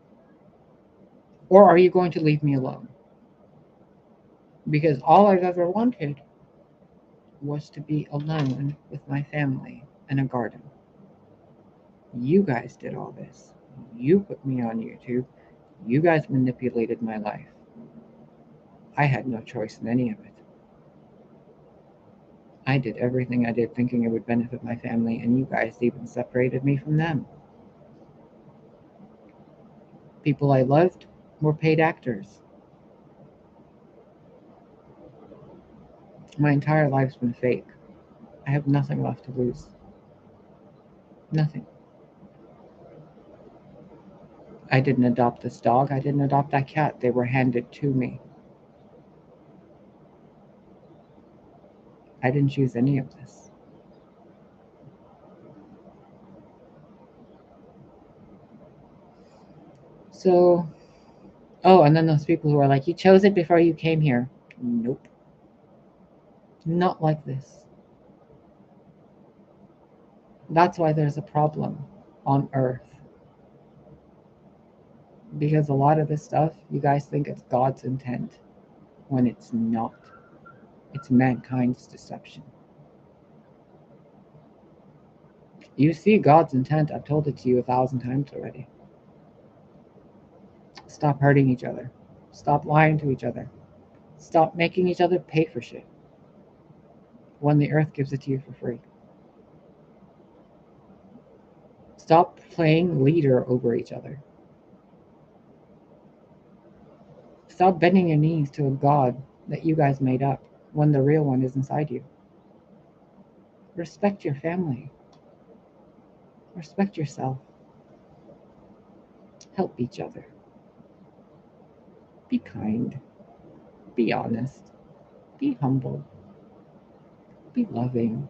Or are you going to leave me alone? Because all I've ever wanted was to be alone with my family in a garden. You guys did all this. You put me on YouTube. You guys manipulated my life. I had no choice in any of it. I did everything I did thinking it would benefit my family, and you guys even separated me from them. People I loved were paid actors. My entire life's been fake. I have nothing left to lose. Nothing. I didn't adopt this dog. I didn't adopt that cat. They were handed to me. I didn't choose any of this. So, oh, and then those people who are like, you chose it before you came here. Nope. Not like this. That's why there's a problem on Earth. Because a lot of this stuff, you guys think it's God's intent when it's not. It's mankind's deception. You see God's intent. I've told it to you 1,000 times already. Stop hurting each other. Stop lying to each other. Stop making each other pay for shit when the earth gives it to you for free. Stop playing leader over each other. Stop bending your knees to a God that you guys made up when the real one is inside you. Respect your family. Respect yourself. Help each other. Be kind. Be honest. Be humble. Be loving.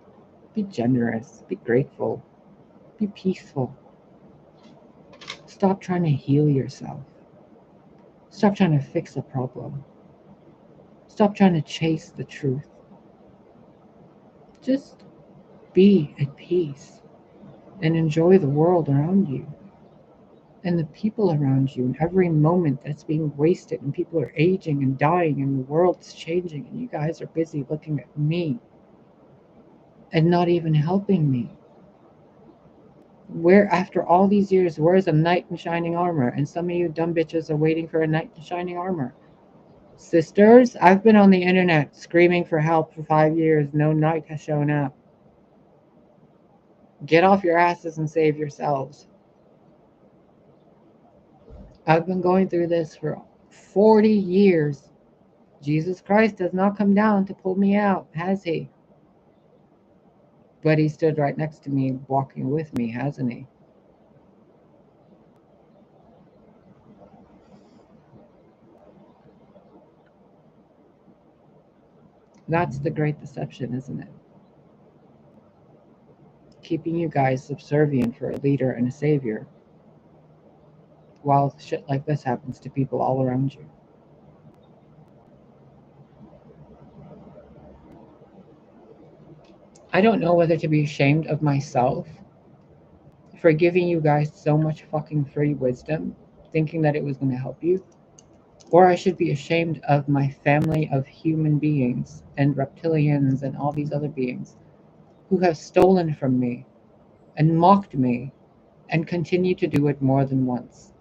Be generous. Be grateful. Be peaceful. Stop trying to heal yourself. Stop trying to fix a problem. Stop trying to chase the truth. Just be at peace. and enjoy the world around you and the people around you and every moment that's being wasted and people are aging and dying and the world's changing and you guys are busy looking at me and not even helping me. Where, after all these years, where's a knight in shining armor? And some of you dumb bitches are waiting for a knight in shining armor. Sisters, I've been on the internet screaming for help for 5 years. No knight has shown up. Get off your asses and save yourselves. I've been going through this for 40 years. Jesus Christ has not come down to pull me out, has he? But he stood right next to me, walking with me, hasn't he? That's the great deception, isn't it? Keeping you guys subservient for a leader and a savior, while shit like this happens to people all around you. I don't know whether to be ashamed of myself for giving you guys so much fucking free wisdom, thinking that it was going to help you, or I should be ashamed of my family of human beings and reptilians and all these other beings who have stolen from me and mocked me and continue to do it more than once.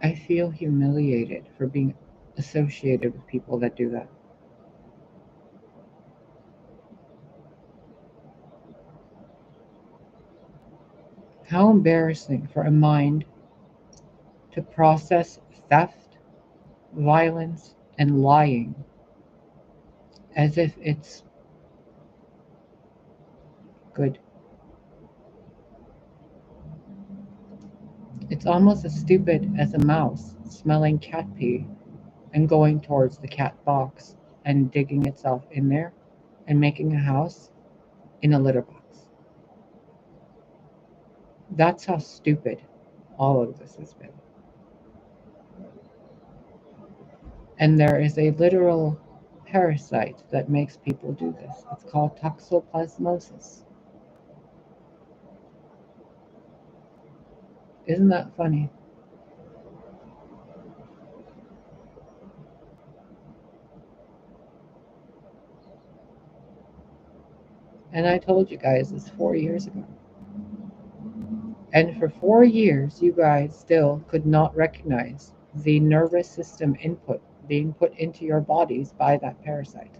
I feel humiliated for being associated with people that do that. How embarrassing for a mind to process theft, violence, and lying as if it's good. It's almost as stupid as a mouse smelling cat pee and going towards the cat box and digging itself in there and making a house in a litter box. That's how stupid all of this has been. And there is a literal parasite that makes people do this. It's called toxoplasmosis. Isn't that funny? And I told you guys this 4 years ago. And for 4 years, you guys still could not recognize the nervous system input being put into your bodies by that parasite.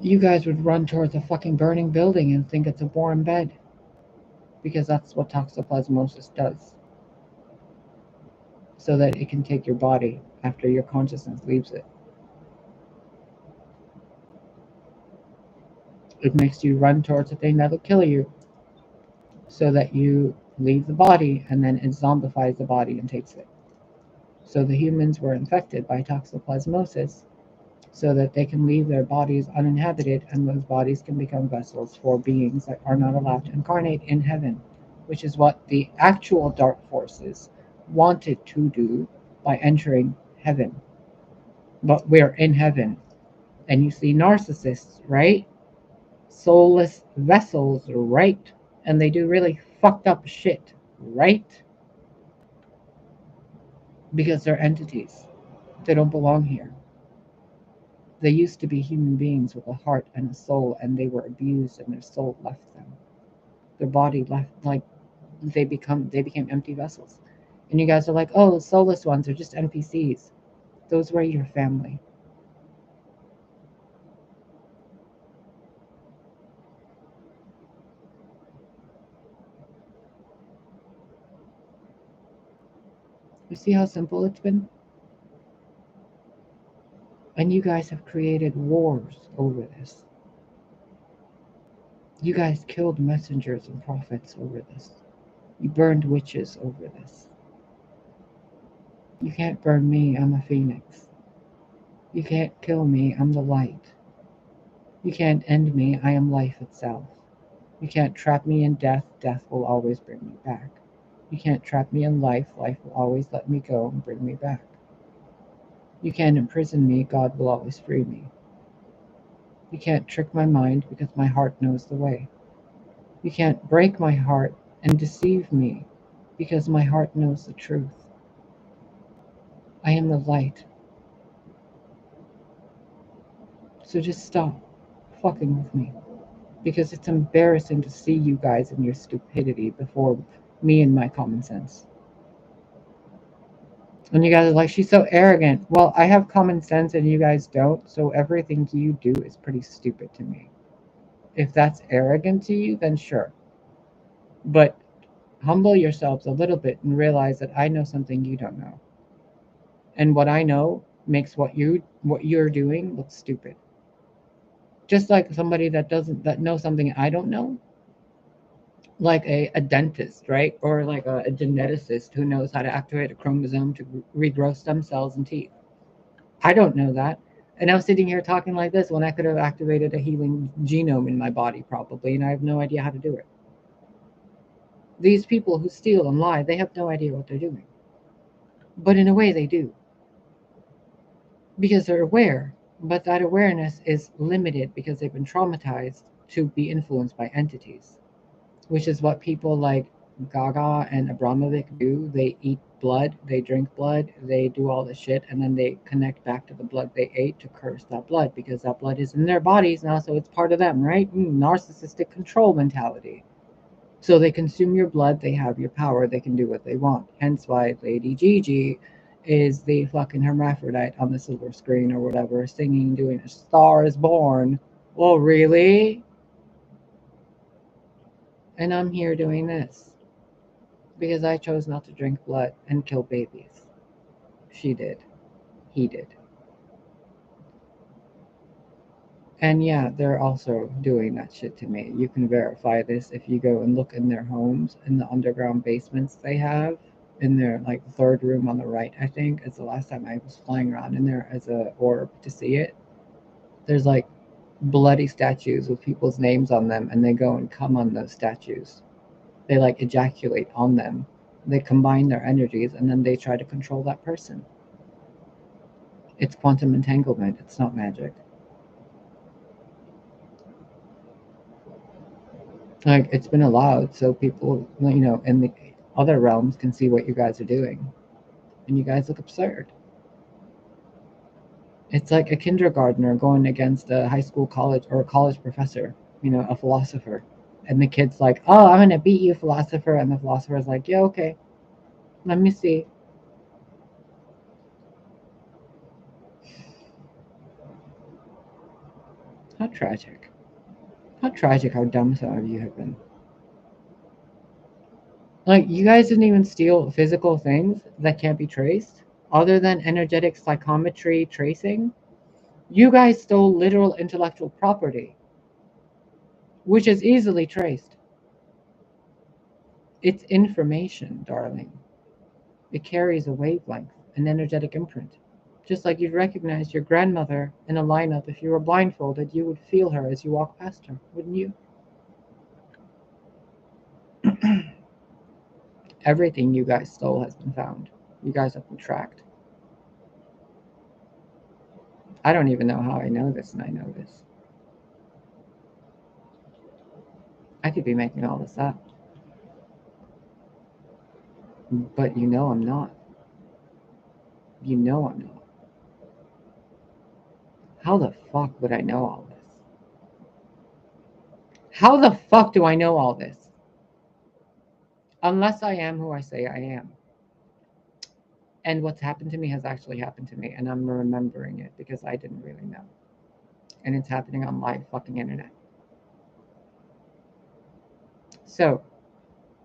You guys would run towards a fucking burning building and think it's a warm bed. Because that's what toxoplasmosis does. So that it can take your body after your consciousness leaves it. It makes you run towards a thing that'll kill you. So that you leave the body and then it zombifies the body and takes it. So the humans were infected by toxoplasmosis so that they can leave their bodies uninhabited and those bodies can become vessels for beings that are not allowed to incarnate in heaven, which is what the actual dark forces wanted to do by entering heaven. But we're in heaven. And you see narcissists, right? Soulless vessels, right? And they do really fucked up shit, right? Because they're entities. They don't belong here. They used to be human beings with a heart and a soul, and they were abused, and their soul left them. Their body left, like they became empty vessels. And you guys are like, oh, the soulless ones are just NPCs. Those were your family. You see how simple it's been? And you guys have created wars over this. You guys killed messengers and prophets over this. You burned witches over this. You can't burn me, I'm a phoenix. You can't kill me, I'm the light. You can't end me, I am life itself. You can't trap me in death. Death will always bring me back. You can't trap me in life. Life will always let me go and bring me back. You can't imprison me. God will always free me. You can't trick my mind because my heart knows the way. You can't break my heart and deceive me because my heart knows the truth. I am the light. So just stop fucking with me. Because it's embarrassing to see you guys and your stupidity before me and my common sense. And you guys are like, she's so arrogant. Well, I have common sense and you guys don't, so everything you do is pretty stupid to me. If that's arrogant to you, then sure. But humble yourselves a little bit and realize that I know something you don't know. And what I know makes what you're doing look stupid. Just like somebody that knows something I don't know, like a dentist, right? Or like a geneticist who knows how to activate a chromosome to regrow stem cells and teeth. I don't know that. And I'm sitting here talking like this when I could have activated a healing genome in my body probably, and I have no idea how to do it. These people who steal and lie, they have no idea what they're doing. But in a way they do. Because they're aware. But that awareness is limited because they've been traumatized to be influenced by entities, which is what people like Gaga and Abramovic do. They eat blood, they drink blood, they do all this shit, and then they connect back to the blood they ate to curse that blood because that blood is in their bodies now, so it's part of them, right? Narcissistic control mentality. So they consume your blood, they have your power, they can do what they want. Hence why Lady Gigi is the fucking hermaphrodite on the silver screen or whatever, singing, doing A Star is Born. Well, really? And I'm here doing this because I chose not to drink blood and kill babies. She did. He did. And yeah, they're also doing that shit to me. You can verify this if you go and look in their homes, in the underground basements they have, in their like third room on the right, I think. It's the last time I was flying around in there as a orb to see it. There's like bloody statues with people's names on them, and they go and come on those statues. They like ejaculate on them. They combine their energies and then they try to control that person. It's quantum entanglement. It's not magic. Like, it's been allowed so people, in the other realms can see what you guys are doing. And you guys look absurd. It's like a kindergartner going against a high school college or a college professor, a philosopher. And the kid's like, oh, I'm going to beat you, philosopher. And the philosopher's like, yeah, okay. Let me see. How tragic. How tragic how dumb some of you have been. Like, you guys didn't even steal physical things that can't be traced, other than energetic psychometry tracing. You guys stole literal intellectual property, which is easily traced. It's information, darling. It carries a wavelength, an energetic imprint. Just like you'd recognize your grandmother in a lineup if you were blindfolded, you would feel her as you walk past her, wouldn't you? Everything you guys stole has been found. You guys have been tracked. I don't even know how I know this, and I know this. I could be making all this up. But I'm not. I'm not. How the fuck would I know all this? How the fuck do I know all this? Unless I am who I say I am. And what's happened to me has actually happened to me, and I'm remembering it because I didn't really know. And it's happening on live fucking internet. So,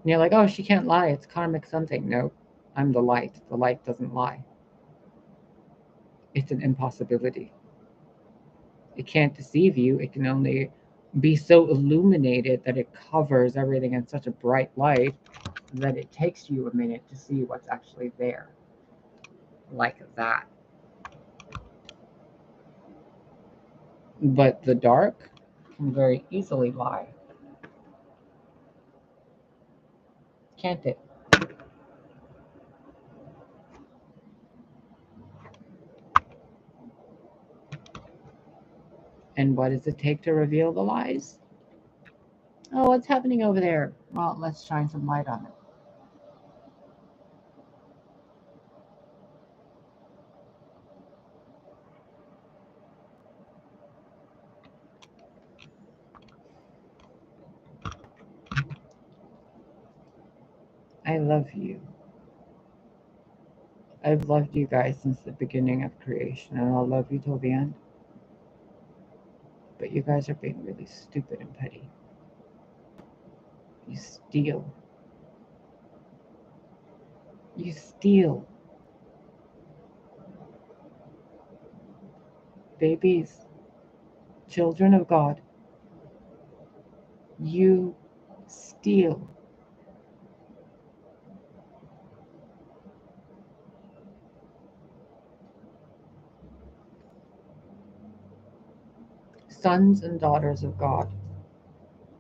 you're like, oh, she can't lie. It's karmic something. No, I'm the light. The light doesn't lie. It's an impossibility. It can't deceive you. It can only be so illuminated that it covers everything in such a bright light that it takes you a minute to see what's actually there. Like that. But the dark can very easily lie. can't it? And what does it take to reveal the lies? Oh, what's happening over there? Well, let's shine some light on it. I love you. I've loved you guys since the beginning of creation, and I'll love you till the end. But you guys are being really stupid and petty. You steal. You steal. Babies, children of God, you steal. Sons and daughters of God,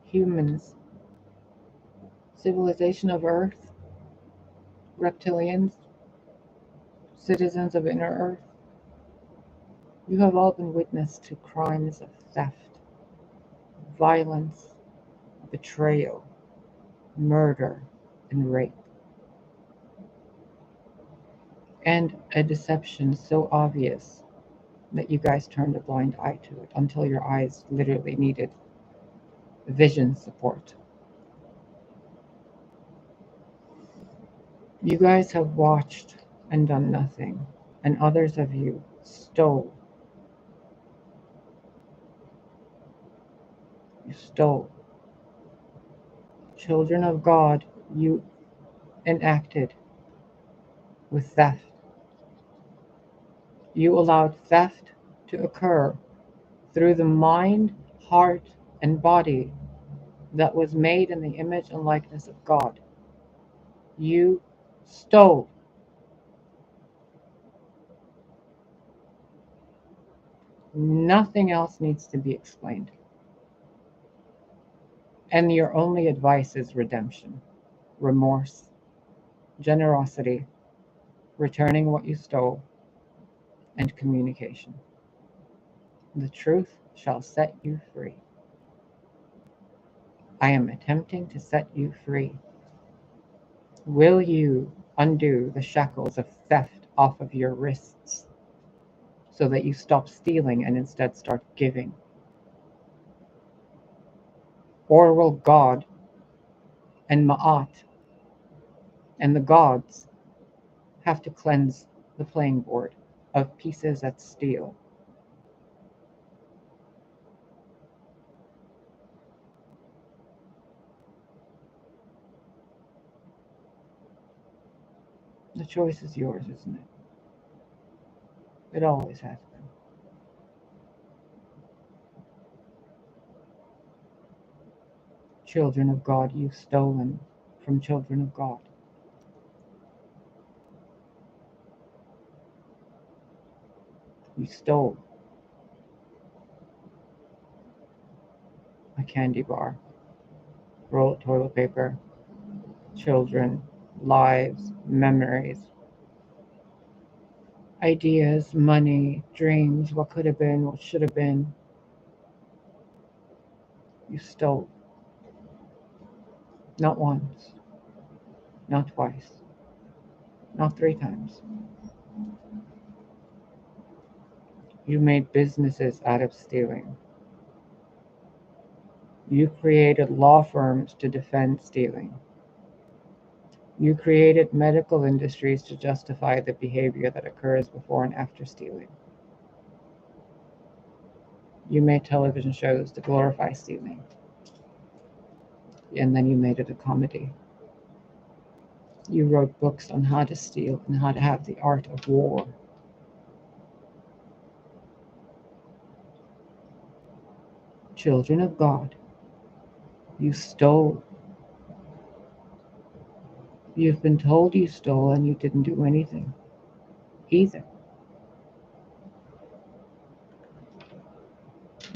humans, civilization of Earth, reptilians, citizens of inner Earth, you have all been witness to crimes of theft, violence, betrayal, murder, and rape. And a deception so obvious that you guys turned a blind eye to it until your eyes literally needed vision support. You guys have watched and done nothing, and others of you stole. You stole. Children of God, you enacted with theft. You allowed theft to occur through the mind, heart, and body that was made in the image and likeness of God. You stole. Nothing else needs to be explained. And your only advice is redemption, remorse, generosity, returning what you stole, and communication. The truth shall set you free. I am attempting to set you free. Will you undo the shackles of theft off of your wrists so that you stop stealing and instead start giving? Or will God and Ma'at and the gods have to cleanse the playing board of pieces that steal? The choice is yours, isn't it? It always has been. Children of God, you've stolen from children of God. You stole a candy bar, roll of toilet paper, children, lives, memories, ideas, money, dreams, what could have been, what should have been. You stole. Not once, not twice, not 3 times. You made businesses out of stealing. You created law firms to defend stealing. You created medical industries to justify the behavior that occurs before and after stealing. You made television shows to glorify stealing. And then you made it a comedy. You wrote books on how to steal and how to have the art of war. Children of God, you stole. You've been told you stole and you didn't do anything either.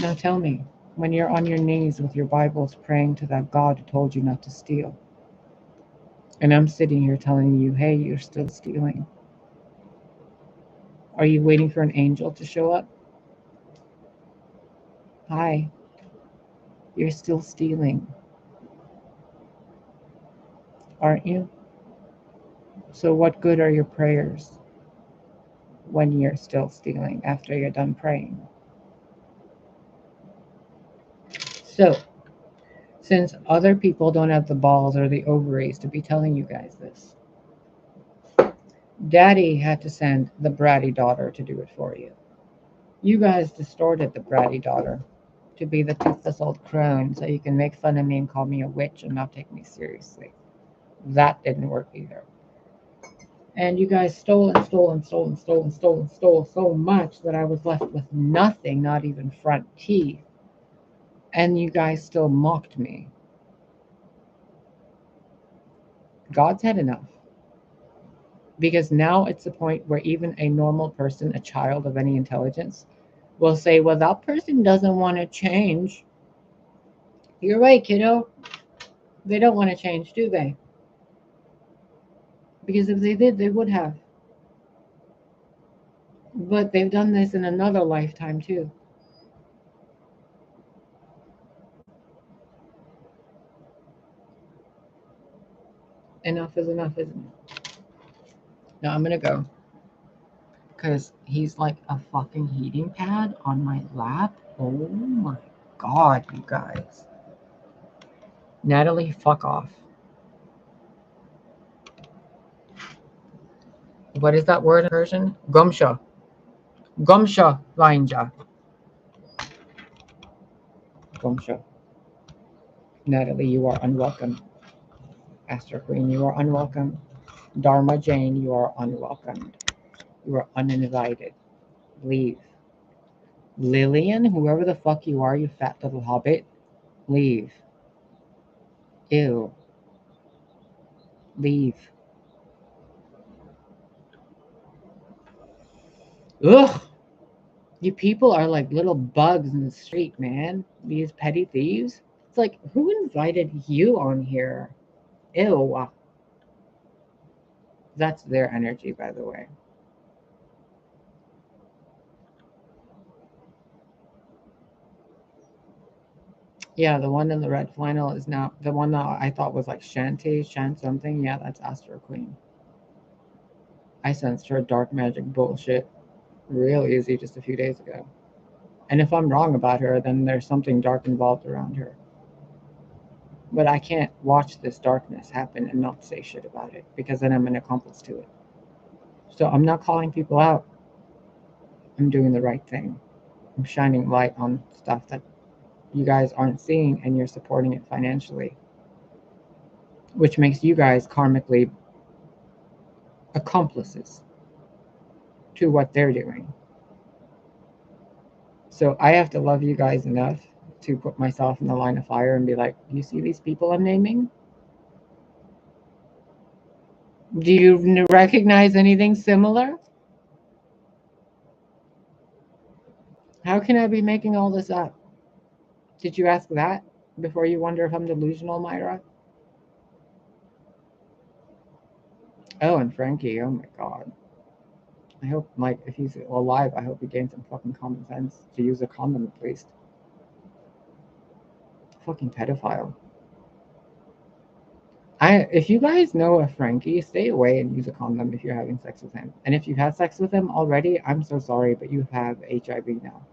Now tell me, when you're on your knees with your Bibles praying to that God who told you not to steal, And I'm sitting here telling you, hey, you're still stealing. Are you waiting for an angel to show up? Hi, you're still stealing, aren't you? So, what good are your prayers when you're still stealing after you're done praying? So, since other people don't have the balls or the ovaries to be telling you guys this, daddy had to send the bratty daughter to do it for you. You guys distorted the bratty daughter to be the toothless old crone so you can make fun of me and call me a witch and not take me seriously. That didn't work either. And you guys stole and stole and stole and stole and stole and stole so much that I was left with nothing, not even front teeth. And you guys still mocked me. God's had enough. Because now it's the point where even a normal person, a child of any intelligence, will say, well, that person doesn't want to change. You're right, kiddo. They don't want to change, do they? Because if they did, they would have. But they've done this in another lifetime, too. Enough is enough, isn't it? Now I'm going to go. Because he's like a fucking heating pad on my lap. Oh my god, you guys. Natalie, fuck off. What is that word in Persian? Gumsha. Gumsha Vainja. Gumsha. Natalie, you are unwelcome. Astro Queen, you are unwelcome. Dharma Jane, you are unwelcomed. You are uninvited. Leave. Lillian, whoever the fuck you are, you fat little hobbit, leave. Ew. Leave. Ugh! You people are like little bugs in the street, man. These petty thieves. It's like, who invited you on here? Ew. That's their energy, by the way. Yeah, the one in the red flannel is now the one that I thought was like Shant something. Yeah, that's Astro Queen. I sensed her dark magic bullshit real easy just a few days ago. And if I'm wrong about her, then there's something dark involved around her. But I can't watch this darkness happen and not say shit about it because then I'm an accomplice to it. So I'm not calling people out. I'm doing the right thing. I'm shining light on stuff that you guys aren't seeing and you're supporting it financially, which makes you guys karmically accomplices to what they're doing. So I have to love you guys enough to put myself in the line of fire and be like, do you see these people I'm naming? Do you recognize anything similar? How can I be making all this up? Did you ask that before you wonder if I'm delusional, Myra? Oh, and Frankie, oh my god. I hope, like, if he's alive, I hope he gains some fucking common sense to use a condom at least. Fucking pedophile. If you guys know a Frankie, stay away and use a condom if you're having sex with him. And if you had sex with him already, I'm so sorry, but you have HIV now.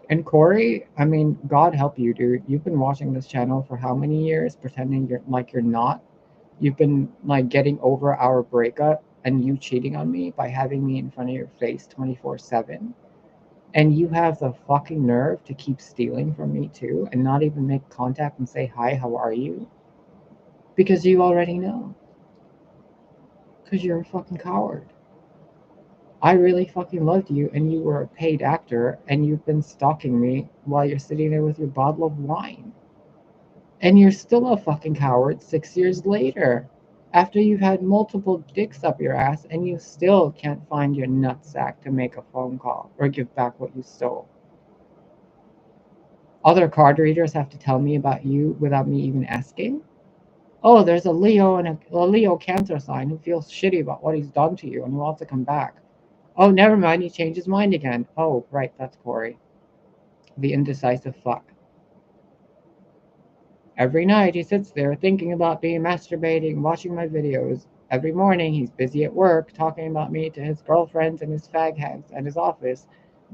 And Corey, I mean, God help you, dude. You've been watching this channel for how many years, pretending you're not. You've been like getting over our breakup and you cheating on me by having me in front of your face 24/7. And you have the fucking nerve to keep stealing from me too and not even make contact and say, hi, how are you? Because you already know. Because you're a fucking coward. I really fucking loved you and you were a paid actor and you've been stalking me while you're sitting there with your bottle of wine. And you're still a fucking coward 6 years later. After you've had multiple dicks up your ass and you still can't find your nutsack to make a phone call or give back what you stole. Other card readers have to tell me about you without me even asking. Oh, there's a Leo and a Leo Cancer sign who feels shitty about what he's done to you and who wants to come back. Oh, never mind, he changed his mind again. Oh, right, that's Corey. The indecisive fuck. Every night he sits there thinking about me, masturbating, watching my videos. Every morning he's busy at work talking about me to his girlfriends and his fag hags at his office.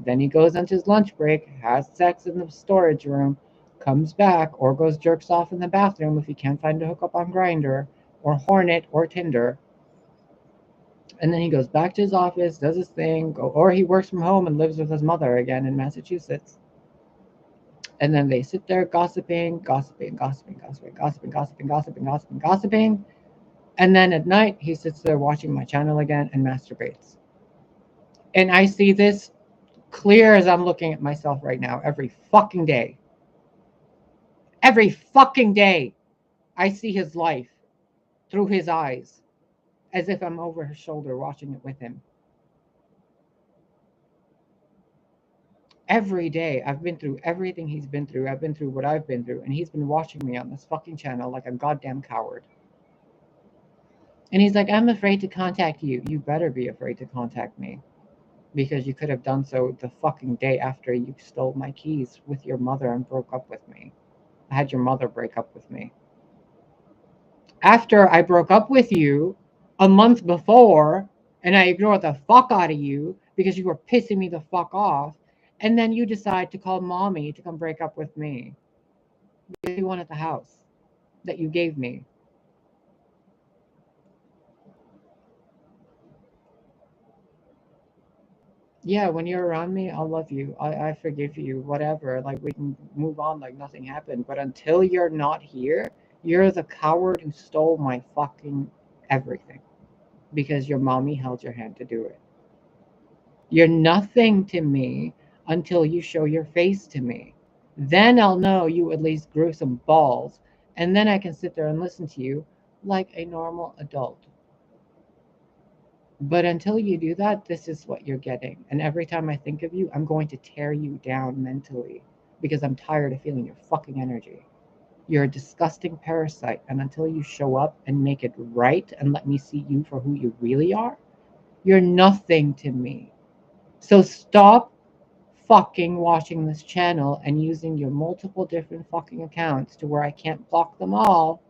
Then he goes on his lunch break, has sex in the storage room, comes back, or goes jerks off in the bathroom if he can't find a hookup on Grindr or Hornet or Tinder. And then he goes back to his office, does his thing, or he works from home and lives with his mother again in Massachusetts. And then they sit there gossiping, gossiping, gossiping, gossiping, gossiping, gossiping, gossiping, gossiping, gossiping. And then at night, he sits there watching my channel again and masturbates. And I see this clear as I'm looking at myself right now every fucking day. Every fucking day, I see his life through his eyes as if I'm over his shoulder watching it with him. Every day, I've been through everything he's been through. I've been through what I've been through. And he's been watching me on this fucking channel like a goddamn coward. And he's like, I'm afraid to contact you. You better be afraid to contact me. Because you could have done so the fucking day after you stole my keys with your mother and broke up with me. I had your mother break up with me. After I broke up with you a month before, and I ignored the fuck out of you because you were pissing me the fuck off, and then you decide to call mommy to come break up with me. Because you wanted the house that you gave me. Yeah, when you're around me, I'll love you. I forgive you, whatever. Like, we can move on like nothing happened. But until you're not here, you're the coward who stole my fucking everything because your mommy held your hand to do it. You're nothing to me until you show your face to me. Then I'll know you at least grew some balls, and then I can sit there and listen to you like a normal adult. But until you do that, this is what you're getting. And every time I think of you, I'm going to tear you down mentally because I'm tired of feeling your fucking energy. You're a disgusting parasite. And until you show up and make it right and let me see you for who you really are, you're nothing to me. So stop fucking watching this channel and using your multiple different fucking accounts to where I can't block them all.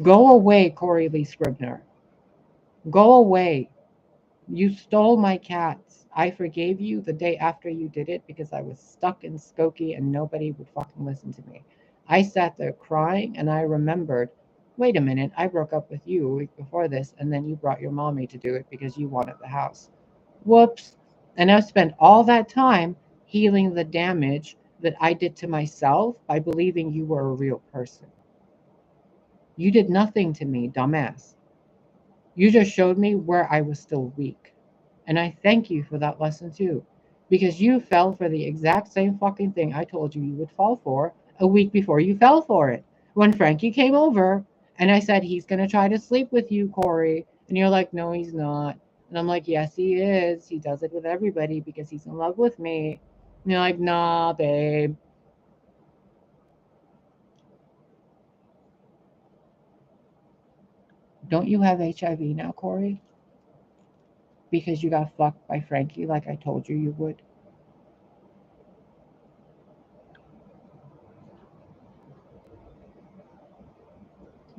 Go away, Corey Lee Scribner. Go away. You stole my cats. I forgave you the day after you did it because I was stuck in Skokie and nobody would fucking listen to me. I sat there crying and I remembered, wait a minute, I broke up with you a week before this and then you brought your mommy to do it because you wanted the house. Whoops. And I've spent all that time healing the damage that I did to myself by believing you were a real person. You did nothing to me, dumbass. You just showed me where I was still weak. And I thank you for that lesson too. Because you fell for the exact same fucking thing I told you you would fall for a week before you fell for it. When Frankie came over and I said, he's going to try to sleep with you, Corey. And you're like, no, he's not. And I'm like, yes, he is. He does it with everybody because he's in love with me. And you're like, nah, babe. Don't you have HIV now, Corey? Because you got fucked by Frankie like I told you you would?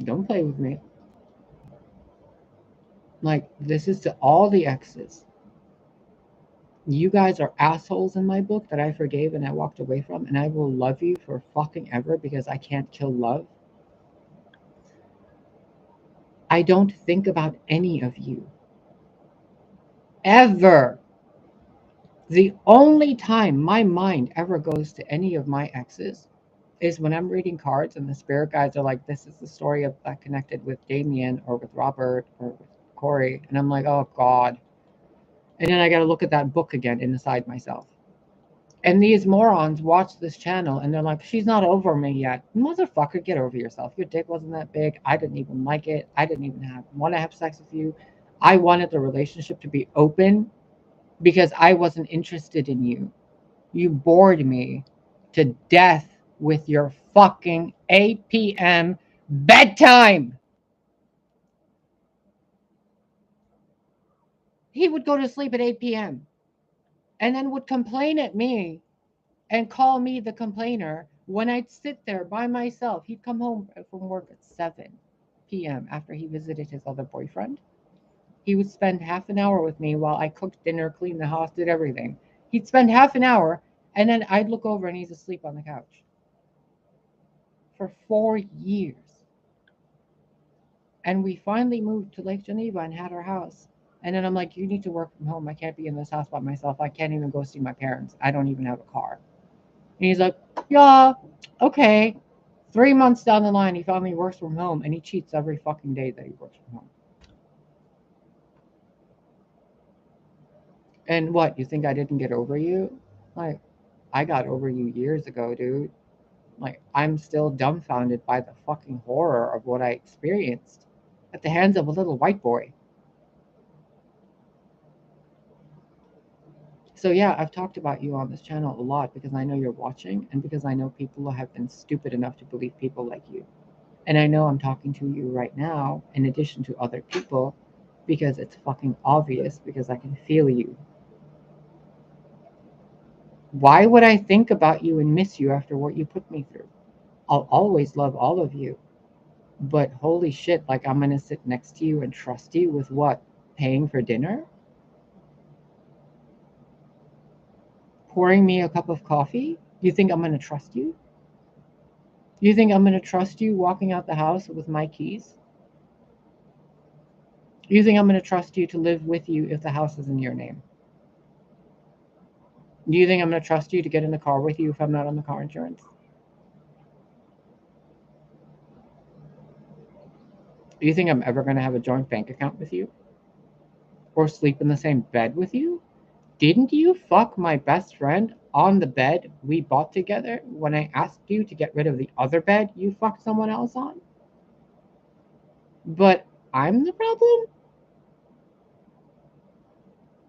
Don't play with me. Like, this is to all the exes. You guys are assholes in my book that I forgave and I walked away from, and I will love you for fucking ever because I can't kill love. I don't think about any of you. Ever. The only time my mind ever goes to any of my exes is when I'm reading cards and the spirit guides are like, this is the story of that connected with Damien or with Robert or with Corey. And I'm like, oh God. And then I got to look at that book again inside myself. And these morons watch this channel and they're like, she's not over me yet. Motherfucker, get over yourself. Your dick wasn't that big. I didn't even like it. I didn't even want to have sex with you. I wanted the relationship to be open because I wasn't interested in you. You bored me to death with your fucking 8 p.m. bedtime. He would go to sleep at 8 p.m. and then would complain at me and call me the complainer when I'd sit there by myself. He'd come home from work at 7 p.m. after he visited his other boyfriend. He would spend half an hour with me while I cooked dinner, cleaned the house, did everything. He'd spend half an hour, and then I'd look over and he's asleep on the couch. For 4 years. And we finally moved to Lake Geneva and had our house. And then I'm like, you need to work from home. I can't be in this house by myself. I can't even go see my parents. I don't even have a car. And he's like, yeah, okay. 3 months down the line, he finally works from home, and he cheats every fucking day that he works from home. And what, you think I didn't get over you? Like, I got over you years ago, dude. Like, I'm still dumbfounded by the fucking horror of what I experienced at the hands of a little white boy. So yeah, I've talked about you on this channel a lot because I know you're watching and because I know people have been stupid enough to believe people like you. And I know I'm talking to you right now in addition to other people because it's fucking obvious because I can feel you. Why would I think about you and miss you after what you put me through? I'll always love all of you. But holy shit, like I'm gonna sit next to you and trust you with what? Paying for dinner? Pouring me a cup of coffee? You think I'm gonna trust you? You think I'm gonna trust you walking out the house with my keys? You think I'm gonna trust you to live with you if the house is in your name? Do you think I'm gonna trust you to get in the car with you if I'm not on the car insurance? Do you think I'm ever gonna have a joint bank account with you? Or sleep in the same bed with you? Didn't you fuck my best friend on the bed we bought together when I asked you to get rid of the other bed you fucked someone else on? But I'm the problem?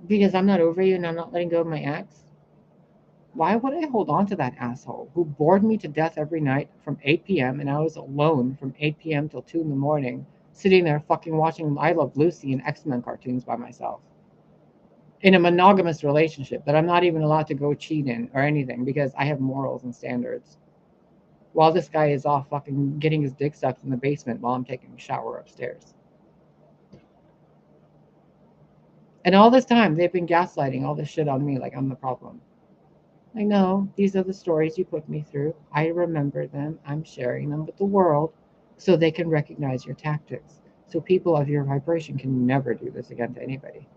Because I'm not over you and I'm not letting go of my ex? Why would I hold on to that asshole who bored me to death every night from 8 p.m. and I was alone from 8 p.m. till 2 in the morning, sitting there fucking watching I Love Lucy and X-Men cartoons by myself? In a monogamous relationship that I'm not even allowed to go cheat in or anything because I have morals and standards. While this guy is off fucking getting his dick sucked in the basement while I'm taking a shower upstairs. And all this time, they've been gaslighting all this shit on me like I'm the problem. Like, no, these are the stories you put me through. I remember them. I'm sharing them with the world so they can recognize your tactics. So people of your vibration can never do this again to anybody.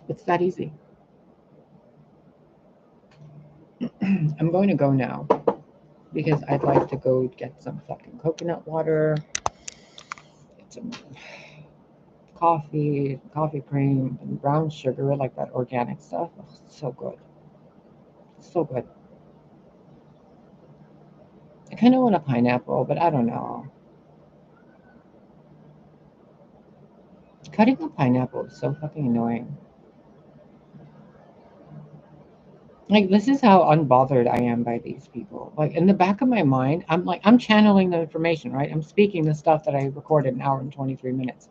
It's that easy. I'm going to go now because I'd like to go get some fucking coconut water, get some coffee cream, and brown sugar, like that organic stuff. Oh, so good. So good. I kind of want a pineapple, but I don't know. Cutting a pineapple is so fucking annoying. Like, this is how unbothered I am by these people. Like, in the back of my mind, I'm channeling the information, right? I'm speaking the stuff that I recorded an hour and 23 minutes.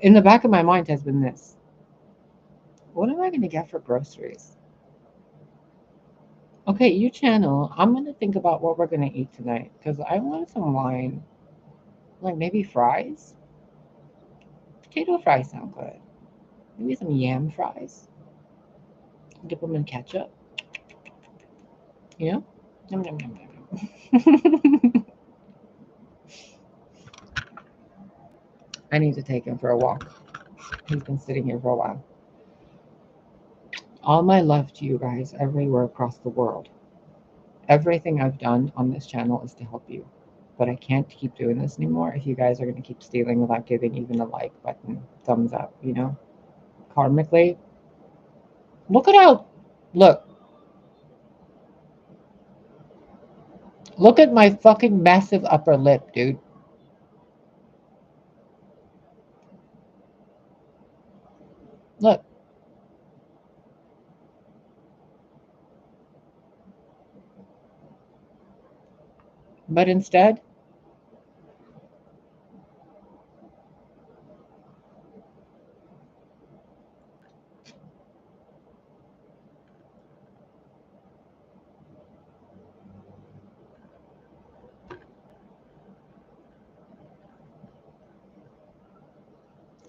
In the back of my mind has been this. What am I going to get for groceries? Okay, you channel. I'm going to think about what we're going to eat tonight because I want some wine. Like, maybe fries? Potato fries sound good. Maybe some yam fries. Dip them in ketchup. You know? Yum, yum, yum, yum. I need to take him for a walk. He's been sitting here for a while. All my love to you guys everywhere across the world. Everything I've done on this channel is to help you. But I can't keep doing this anymore if you guys are going to keep stealing without giving even a like button, thumbs up, you know? Karmically. Look it out. Look. Look at my fucking massive upper lip, dude. Look. But instead,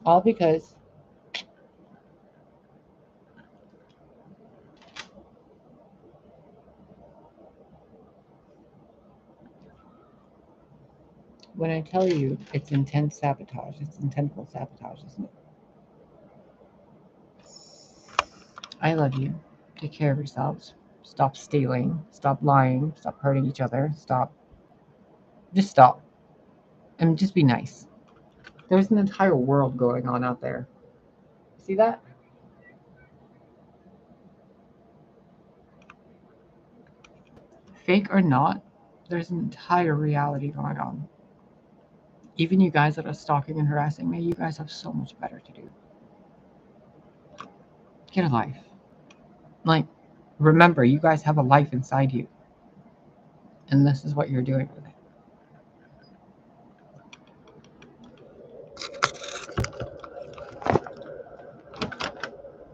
all because when I tell you it's intense sabotage, it's intentional sabotage, isn't it? I love you. Take care of yourselves. Stop stealing. Stop lying. Stop hurting each other. Stop. Just stop. And just be nice. There's an entire world going on out there. See that? Fake or not, there's an entire reality going on. Even you guys that are stalking and harassing me, you guys have so much better to do. Get a life. Like, remember, you guys have a life inside you. And this is what you're doing with it.